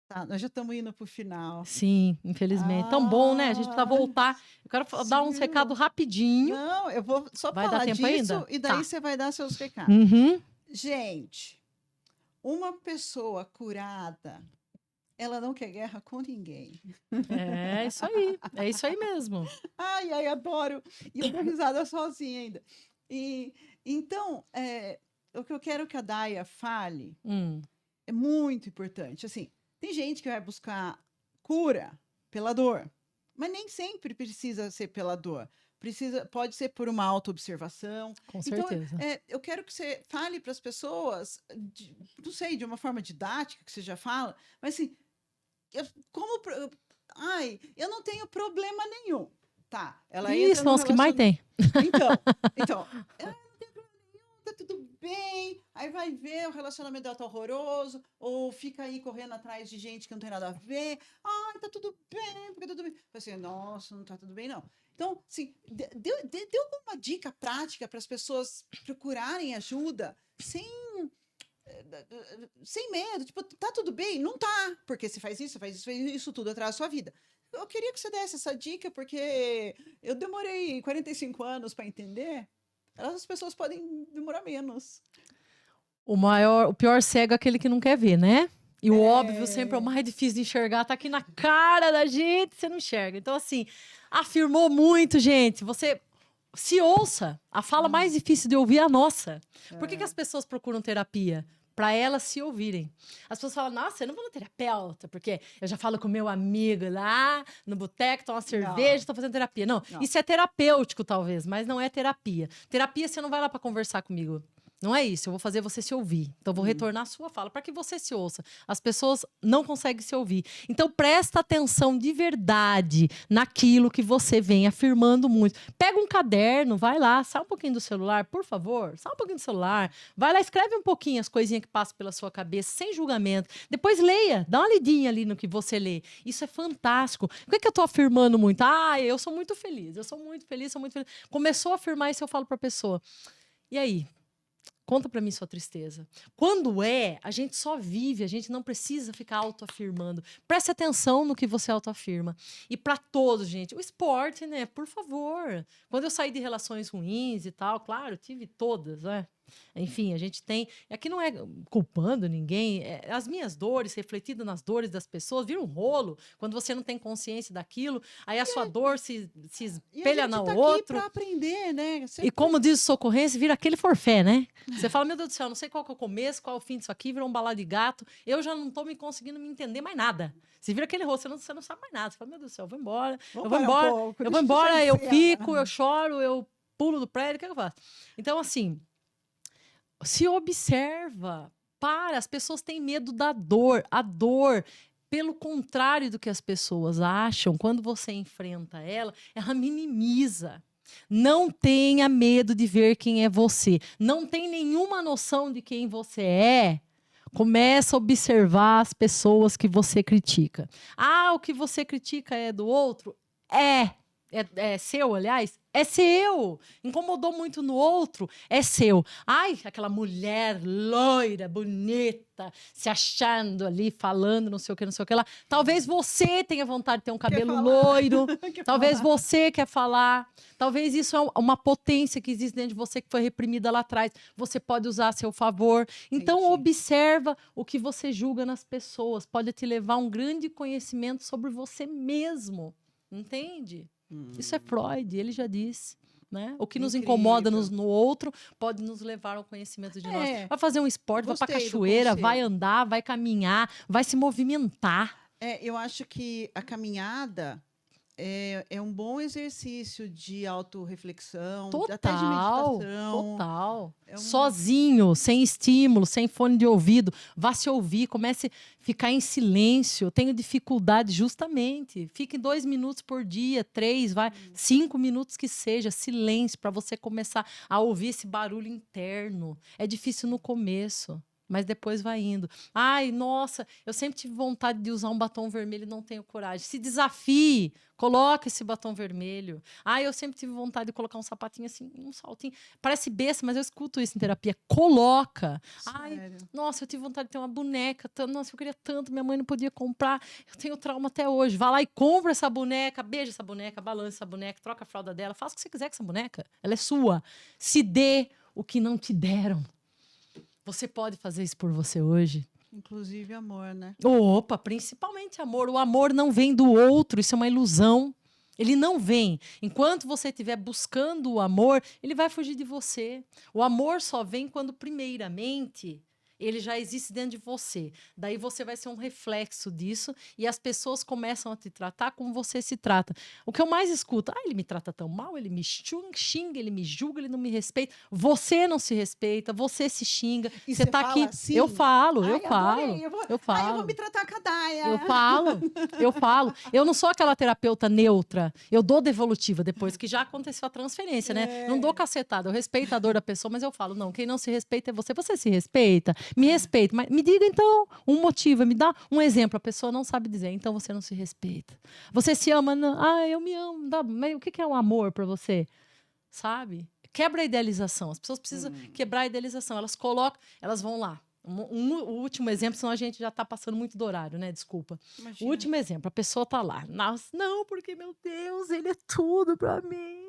Tá, nós já estamos indo para o final. Sim, infelizmente. Tão bom, né? A gente precisa voltar. Eu quero dar uns recados rapidinho. Não, eu vou só vai falar dar tempo disso ainda? E daí Tá. você vai dar seus recados. Uhum. Gente, uma pessoa curada, ela não quer guerra com ninguém. É isso aí. É isso aí mesmo. Ai, adoro. E eu dou risada sozinha ainda. Então, o que eu quero que a Daia fale é muito importante. Assim, tem gente que vai buscar cura pela dor, mas nem sempre precisa ser pela dor. Pode ser por uma autoobservação. Com certeza. Então, eu quero que você fale para as pessoas, não sei, de uma forma didática, que você já fala, mas assim, eu não tenho problema nenhum. Tá, ela entra Isso, são os que mais tem. Então, ela não tem problema nenhum, tá tudo bem. Aí vai ver, o relacionamento dela tá horroroso, ou fica aí correndo atrás de gente que não tem nada a ver. Ai, tá tudo bem, porque tudo bem. Assim, nossa, não tá tudo bem, não. Então, assim, deu alguma dica prática para as pessoas procurarem ajuda sem medo? Tipo, tá tudo bem? Não tá, porque você faz isso tudo atrás da sua vida. Eu queria que você desse essa dica, porque eu demorei 45 anos para entender. As pessoas podem demorar menos. O pior cego é aquele que não quer ver, né? E o óbvio sempre é o mais difícil de enxergar, tá aqui na cara da gente, você não enxerga. Então, assim, afirmou muito, gente. Você se ouça. A fala mais difícil de ouvir é a nossa. Por que as pessoas procuram terapia? para elas se ouvirem. As pessoas falam, nossa, eu não vou no terapeuta, porque eu já falo com o meu amigo lá no boteco, tomo uma cerveja, tô fazendo terapia. Não, isso é terapêutico, talvez, mas não é terapia. Terapia, você não vai lá para conversar comigo. Não é isso, eu vou fazer você se ouvir. Então, vou retornar a sua fala para que você se ouça. As pessoas não conseguem se ouvir. Então, presta atenção de verdade naquilo que você vem afirmando muito. Pega um caderno, vai lá, sai um pouquinho do celular, por favor. Sai um pouquinho do celular. Vai lá, escreve um pouquinho as coisinhas que passam pela sua cabeça, sem julgamento. Depois leia, dá uma lidinha ali no que você lê. Isso é fantástico. Por que eu tô afirmando muito? Eu sou muito feliz, eu sou muito feliz, sou muito feliz. Começou a afirmar isso, eu falo para a pessoa. E aí? Conta pra mim sua tristeza. Quando a gente só vive, a gente não precisa ficar autoafirmando. Preste atenção no que você autoafirma. E pra todos, gente, o esporte, né? Por favor. Quando eu saí de relações ruins e tal, claro, tive todas, né? Enfim, a gente tem... Aqui não é culpando ninguém. As minhas dores, refletidas nas dores das pessoas, vira um rolo. Quando você não tem consciência daquilo, aí a sua dor se espelha no outro. E a gente tá aqui pra aprender, né? E como diz o socorrense, vira aquele forfé, né? Você fala, meu Deus do céu, não sei qual que é o começo, qual é o fim disso aqui, virou um balado de gato. Eu já não tô me conseguindo me entender mais nada. Você vira aquele rosto, você não sabe mais nada. Você fala, meu Deus do céu, eu vou embora. Eu fico, eu choro, eu pulo do prédio, o que eu faço? Então, assim... Se observa, as pessoas têm medo da dor. A dor, pelo contrário do que as pessoas acham, quando você enfrenta ela minimiza. Não tenha medo de ver quem é você. Não tem nenhuma noção de quem você é. Começa a observar as pessoas que você critica. O que você critica é do outro? É seu, aliás? É seu. Incomodou muito no outro? É seu. Aquela mulher loira, bonita, se achando ali, falando não sei o que lá. Talvez você tenha vontade de ter um cabelo loiro. Talvez você quer falar. Talvez isso é uma potência que existe dentro de você que foi reprimida lá atrás. Você pode usar a seu favor. Então, observa o que você julga nas pessoas. Pode te levar a um grande conhecimento sobre você mesmo. Entende? Isso é Freud, ele já disse. Né? O que nos incomoda no outro pode nos levar ao conhecimento de nós. Vai fazer um esporte, vai pra cachoeira, vai andar, vai caminhar, vai se movimentar. Eu acho que a caminhada é um bom exercício de autorreflexão, até de meditação. Total. Sozinho, sem estímulo, sem fone de ouvido. Vá se ouvir, comece a ficar em silêncio. Eu tenho dificuldade justamente. Fique 2 minutos por dia, 3, 5 minutos que seja, silêncio, para você começar a ouvir esse barulho interno. É difícil no começo. Mas depois vai indo. Nossa, eu sempre tive vontade de usar um batom vermelho e não tenho coragem. Se desafie, coloca esse batom vermelho. Eu sempre tive vontade de colocar um sapatinho assim, um saltinho. Parece besta, mas eu escuto isso em terapia. Coloca. Nossa, eu tive vontade de ter uma boneca. Nossa, eu queria tanto, minha mãe não podia comprar. Eu tenho trauma até hoje. Vá lá e compra essa boneca, beija essa boneca, balança essa boneca, troca a fralda dela, faça o que você quiser com essa boneca. Ela é sua. Se dê o que não te deram. Você pode fazer isso por você hoje? Inclusive amor, né? Opa, principalmente amor. O amor não vem do outro, isso é uma ilusão. Ele não vem. Enquanto você estiver buscando o amor, ele vai fugir de você. O amor só vem quando, primeiramente, ele já existe dentro de você. Daí você vai ser um reflexo disso e as pessoas começam a te tratar como você se trata. O que eu mais escuto, ele me trata tão mal, ele me xinga, ele me julga, ele não me respeita. Você não se respeita, você se xinga. E você tá aqui. Assim? Eu falo. Eu vou me tratar cadaia. Eu falo. Eu não sou aquela terapeuta neutra. Eu dou devolutiva depois que já aconteceu a transferência, né? Não dou cacetada. Eu respeito a dor da pessoa, mas eu falo, não, quem não se respeita é você. Você se respeita? Me respeita, mas me diga então um motivo, me dá um exemplo. A pessoa não sabe dizer, então você não se respeita. Você se ama, não, eu me amo, mas o que é um amor para você? Sabe? Quebra a idealização. As pessoas precisam quebrar a idealização. Elas vão lá. O último exemplo, senão a gente já está passando muito do horário, né? Desculpa. Imagina. O último exemplo, a pessoa está lá. Nossa, não, porque, meu Deus, ele é tudo para mim.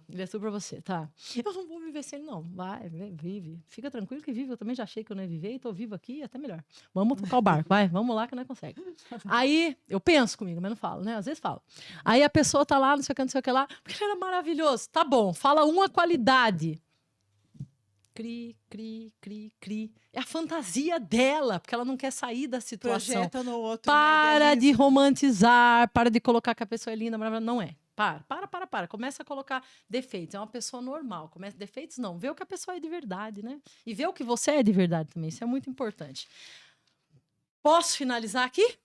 Ele é tudo pra você, tá? Eu não vou viver sem ele, não. Vai, vive. Fica tranquilo que vive. Eu também já achei que eu não ia viver e tô vivo aqui, até melhor. Vamos tocar o barco, vai. Vamos lá que nós conseguimos. Aí, eu penso comigo, mas não falo, né? Às vezes falo. Aí a pessoa tá lá, não sei o que lá, porque ele era maravilhoso. Tá bom, fala uma qualidade cri, cri, cri, cri. É a fantasia dela, porque ela não quer sair da situação. Projeta no outro. Para né? de romantizar, para de colocar que a pessoa é linda, maravilhosa. Não é. Para. Começa a colocar defeitos. É uma pessoa normal. Começa defeitos, não. Vê o que a pessoa é de verdade, né? E vê o que você é de verdade também. Isso é muito importante. Posso finalizar aqui?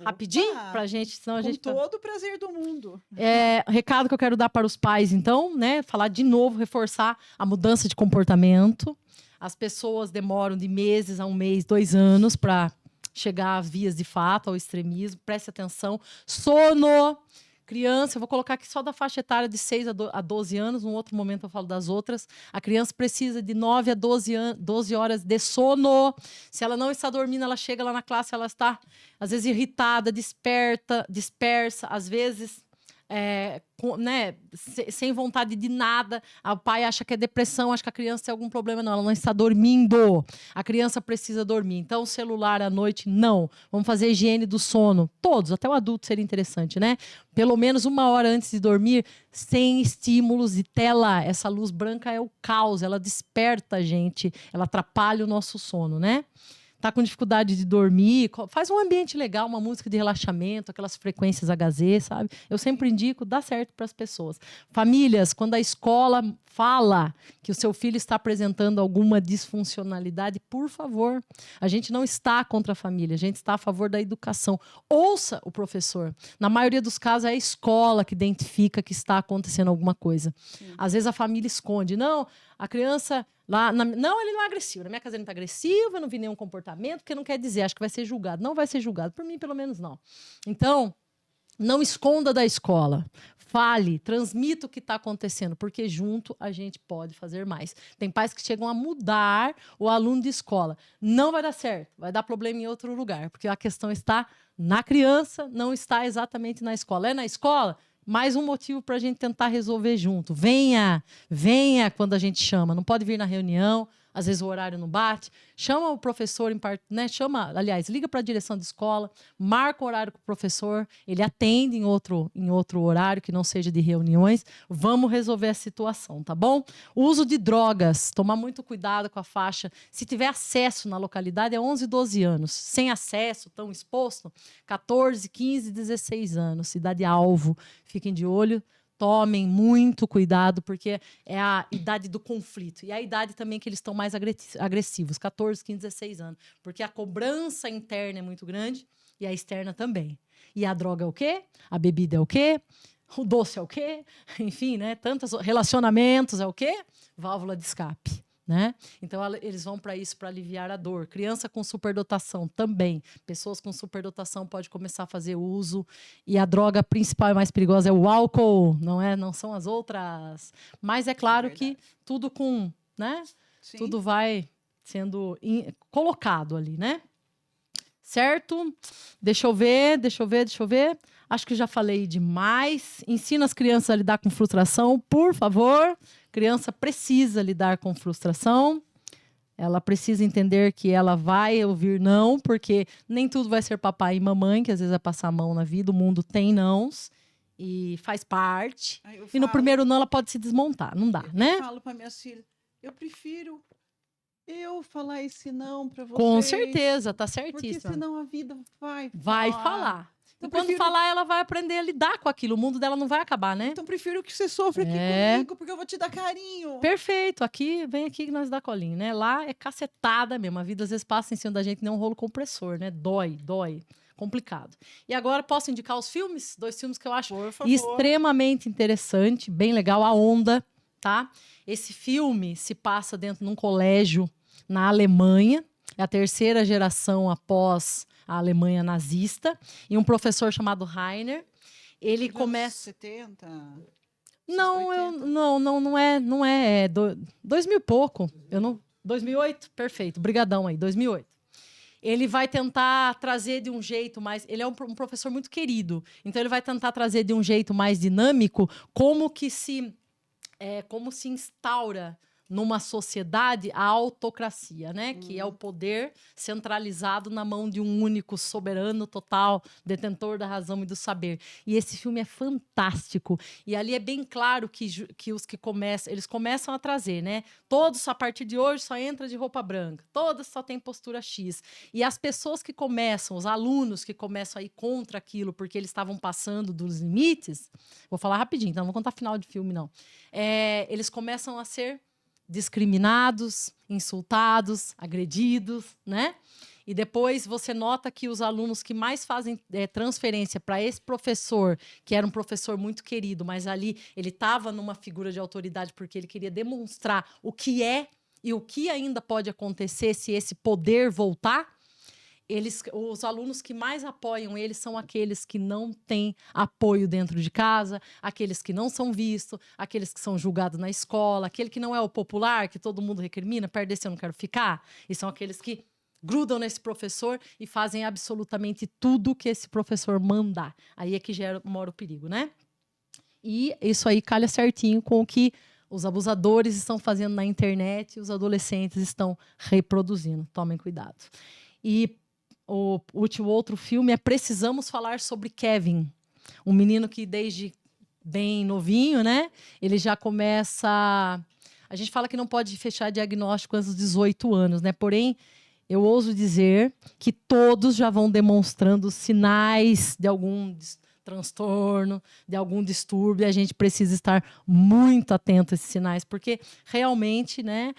Rapidinho? Opa! Pra gente, senão a Com gente... todo o prazer do mundo. Recado que eu quero dar para os pais, então, né? Falar de novo, reforçar a mudança de comportamento. As pessoas demoram de meses a 1 mês, 2 anos para chegar às vias de fato, ao extremismo. Preste atenção. Sono. Criança, eu vou colocar aqui só da faixa etária de 6 a 12 anos, num outro momento eu falo das outras. A criança precisa de 9 a 12 horas de sono. Se ela não está dormindo, ela chega lá na classe, ela está, às vezes, irritada, dispersa, às vezes, sem vontade de nada. O pai acha que é depressão, acha que a criança tem algum problema. Não, ela não está dormindo. A criança precisa dormir. Então, celular à noite, não. Vamos fazer higiene do sono. Todos, até o adulto seria interessante, né? Pelo menos 1 hora antes de dormir, sem estímulos de tela. Essa luz branca é o caos, ela desperta a gente, ela atrapalha o nosso sono, né? Tá com dificuldade de dormir, faz um ambiente legal, uma música de relaxamento, aquelas frequências HZ, sabe? Eu sempre indico, dá certo para as pessoas. Famílias, quando a escola fala que o seu filho está apresentando alguma disfuncionalidade, por favor, a gente não está contra a família, a gente está a favor da educação. Ouça o professor. Na maioria dos casos, é a escola que identifica que está acontecendo alguma coisa. Sim. Às vezes a família esconde. Não, a criança... Não, ele não é agressivo. Na minha casa ele não está agressivo, eu não vi nenhum comportamento, porque não quer dizer, acho que vai ser julgado. Não vai ser julgado, por mim, pelo menos, não. Então, não esconda da escola. Fale, transmita o que está acontecendo, porque junto a gente pode fazer mais. Tem pais que chegam a mudar o aluno de escola. Não vai dar certo, vai dar problema em outro lugar, porque a questão está na criança, não está exatamente na escola. É na escola? Mais um motivo para a gente tentar resolver junto. Venha quando a gente chama. Não pode vir na reunião, às vezes o horário não bate. Chama o professor, liga para a direção de escola, marca o horário com o professor, ele atende em outro horário que não seja de reuniões. Vamos resolver a situação, tá bom? O uso de drogas, tomar muito cuidado com a faixa. Se tiver acesso na localidade, é 11, 12 anos. Sem acesso, tão exposto, 14, 15, 16 anos. Idade-alvo. Fiquem de olho. Tomem muito cuidado, porque é a idade do conflito. E é a idade também que eles estão mais agressivos, 14, 15, 16 anos. Porque a cobrança interna é muito grande e a externa também. E a droga é o quê? A bebida é o quê? O doce é o quê? Enfim, né? Tantos relacionamentos é o quê? Válvula de escape. Né? Então, eles vão para isso, para aliviar a dor. Criança com superdotação também. Pessoas com superdotação podem começar a fazer uso. E a droga principal e mais perigosa é o álcool, não são as outras. Mas é claro que tudo com... Né? Tudo vai sendo colocado ali, né? Certo? Deixa eu ver. Acho que já falei demais. Ensina as crianças a lidar com frustração, por favor. Criança precisa lidar com frustração. Ela precisa entender que ela vai ouvir não, porque nem tudo vai ser papai e mamãe, que às vezes vai passar a mão na vida. O mundo tem nãos e faz parte. E no primeiro não ela pode se desmontar. Não dá, né? Eu falo para minhas filhas, eu prefiro eu falar esse não para vocês. Com certeza, tá certíssimo. Porque senão a vida vai falar. Então, quando falar, ela vai aprender a lidar com aquilo. O mundo dela não vai acabar, né? Então, prefiro que você sofra aqui comigo, porque eu vou te dar carinho. Perfeito. Vem aqui que nós dá colinho, né? Lá é cacetada mesmo. A vida, às vezes, passa em cima da gente, nem um rolo compressor, né? Dói. Complicado. E agora, posso indicar os filmes? 2 filmes que eu acho extremamente interessante, bem legal. A Onda, tá? Esse filme se passa dentro de um colégio na Alemanha. É a 3ª geração após a Alemanha nazista, e um professor chamado Rainer, ele começa... 70? Não é 2000 e pouco, 2008, perfeito, brigadão aí, 2008. Ele vai tentar trazer de um jeito mais... Ele é um professor muito querido, então ele vai tentar trazer de um jeito mais dinâmico como se instaura numa sociedade a autocracia, né? Que é o poder centralizado na mão de um único soberano total, detentor da razão e do saber. E esse filme é fantástico. E ali é bem claro que os que começam, eles começam a trazer, né? Todos a partir de hoje só entra de roupa branca, todos só tem postura X. E as pessoas que começam, os alunos que começam a ir contra aquilo porque eles estavam passando dos limites, vou falar rapidinho, então não vou contar final de filme, não. Eles começam a ser discriminados, insultados, agredidos, né? E depois você nota que os alunos que mais fazem transferência para esse professor, que era um professor muito querido, mas ali ele estava numa figura de autoridade porque ele queria demonstrar o que é e o que ainda pode acontecer se esse poder voltar. Os alunos que mais apoiam eles são aqueles que não têm apoio dentro de casa, aqueles que não são vistos, aqueles que são julgados na escola, aquele que não é o popular, que todo mundo recrimina, perde desse eu não quero ficar. E são aqueles que grudam nesse professor e fazem absolutamente tudo que esse professor mandar. Aí é que mora o perigo, né? E isso aí calha certinho com o que os abusadores estão fazendo na internet e os adolescentes estão reproduzindo. Tomem cuidado. E o outro filme é Precisamos Falar sobre Kevin, um menino que desde bem novinho, né? Ele já começa... A gente fala que não pode fechar diagnóstico antes dos 18 anos, né? Porém, eu ouso dizer que todos já vão demonstrando sinais de algum transtorno, de algum distúrbio, e a gente precisa estar muito atento a esses sinais, porque realmente, né,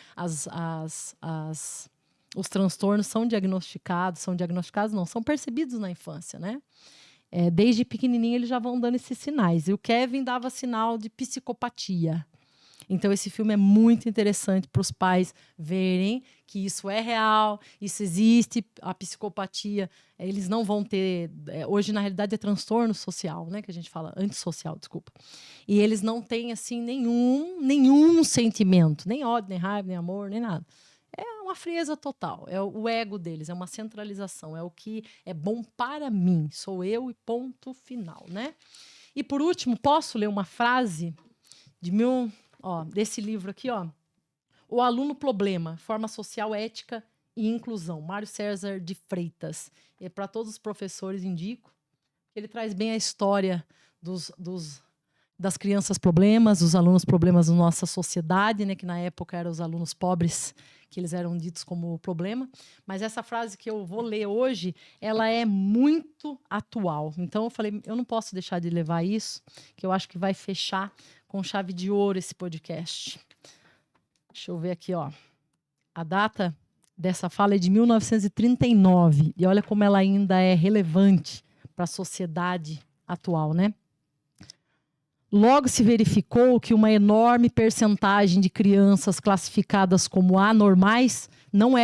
os transtornos são percebidos na infância, né? Desde pequenininho eles já vão dando esses sinais. E o Kevin dava sinal de psicopatia. Então esse filme é muito interessante para os pais verem que isso é real, isso existe, a psicopatia, eles não vão ter... hoje, na realidade, é transtorno social, né? Que a gente fala, antissocial, desculpa. E eles não têm, assim, nenhum sentimento, nem ódio, nem raiva, nem amor, nem nada. É uma frieza total, é o ego deles, é uma centralização, é o que é bom para mim, sou eu e ponto final, né? E por último, posso ler uma frase desse livro aqui, ó. O Aluno Problema, Forma Social, Ética e Inclusão, Mário César de Freitas. E para todos os professores indico, ele traz bem a história das crianças problemas, dos alunos problemas da nossa sociedade, né, que na época eram os alunos pobres, que eles eram ditos como problema. Mas essa frase que eu vou ler hoje, ela é muito atual. Então eu falei, eu não posso deixar de levar isso, que eu acho que vai fechar com chave de ouro esse podcast. Deixa eu ver aqui, ó. A data dessa fala é de 1939, e olha como ela ainda é relevante para a sociedade atual, né? Logo se verificou que uma enorme percentagem de crianças classificadas como anormais não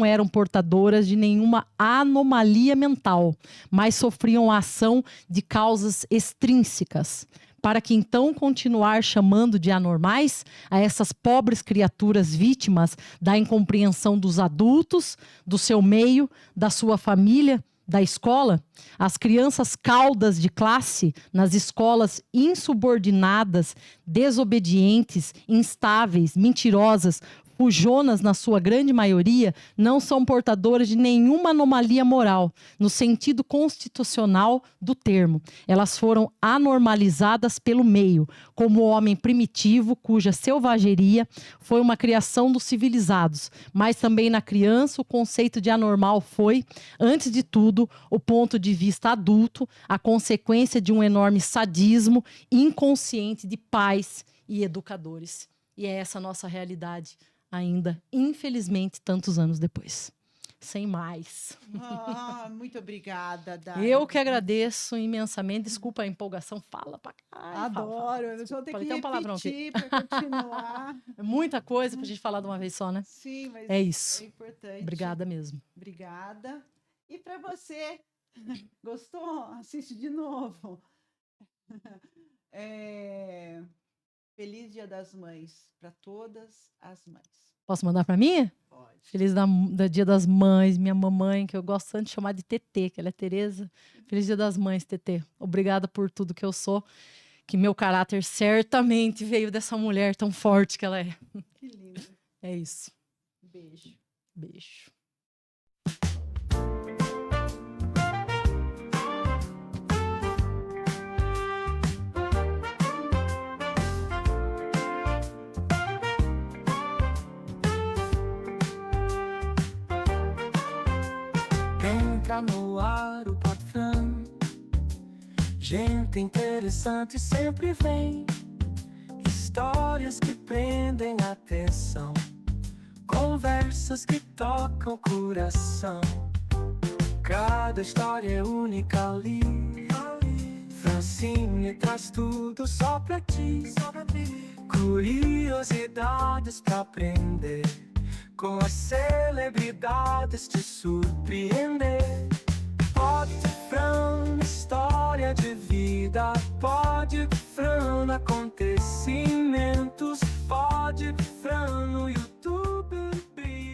eram portadoras de nenhuma anomalia mental, mas sofriam a ação de causas extrínsecas. Para que então continuar chamando de anormais a essas pobres criaturas vítimas da incompreensão dos adultos, do seu meio, da sua família, da escola, as crianças caudas de classe nas escolas insubordinadas, desobedientes, instáveis, mentirosas, fujonas na sua grande maioria, não são portadoras de nenhuma anomalia moral, no sentido constitucional do termo. Elas foram anormalizadas pelo meio, como o homem primitivo, cuja selvageria foi uma criação dos civilizados. Mas também na criança o conceito de anormal foi, antes de tudo, o ponto de vista adulto, a consequência de um enorme sadismo inconsciente de pais e educadores. E é essa a nossa realidade ainda, infelizmente, tantos anos depois. Sem mais. Muito obrigada, Dai. Eu que agradeço imensamente. Desculpa a empolgação. Fala pra caralho. Adoro. Eu só tenho que repetir para continuar. É muita coisa pra gente falar de uma vez só, né? Sim, mas é isso. É importante. Obrigada mesmo. Obrigada. E para você, gostou? Assiste de novo. Feliz Dia das Mães para todas as mães. Posso mandar para mim? Pode. Feliz Dia das Mães, minha mamãe, que eu gosto tanto de chamar de TT, que ela é Tereza. Feliz Dia das Mães, TT. Obrigada por tudo que eu sou, que meu caráter certamente veio dessa mulher tão forte que ela é. Que Que lindo. É isso. Beijo. Beijo. Entra no ar o Podfran. Gente interessante sempre vem. Histórias que prendem a atenção. Conversas que tocam o coração. Cada história é única ali. Francine traz tudo só pra ti. Curiosidades pra aprender. Com as celebridades te surpreender. Podfran, história de vida. Podfran, acontecimentos. Podfran no YouTube.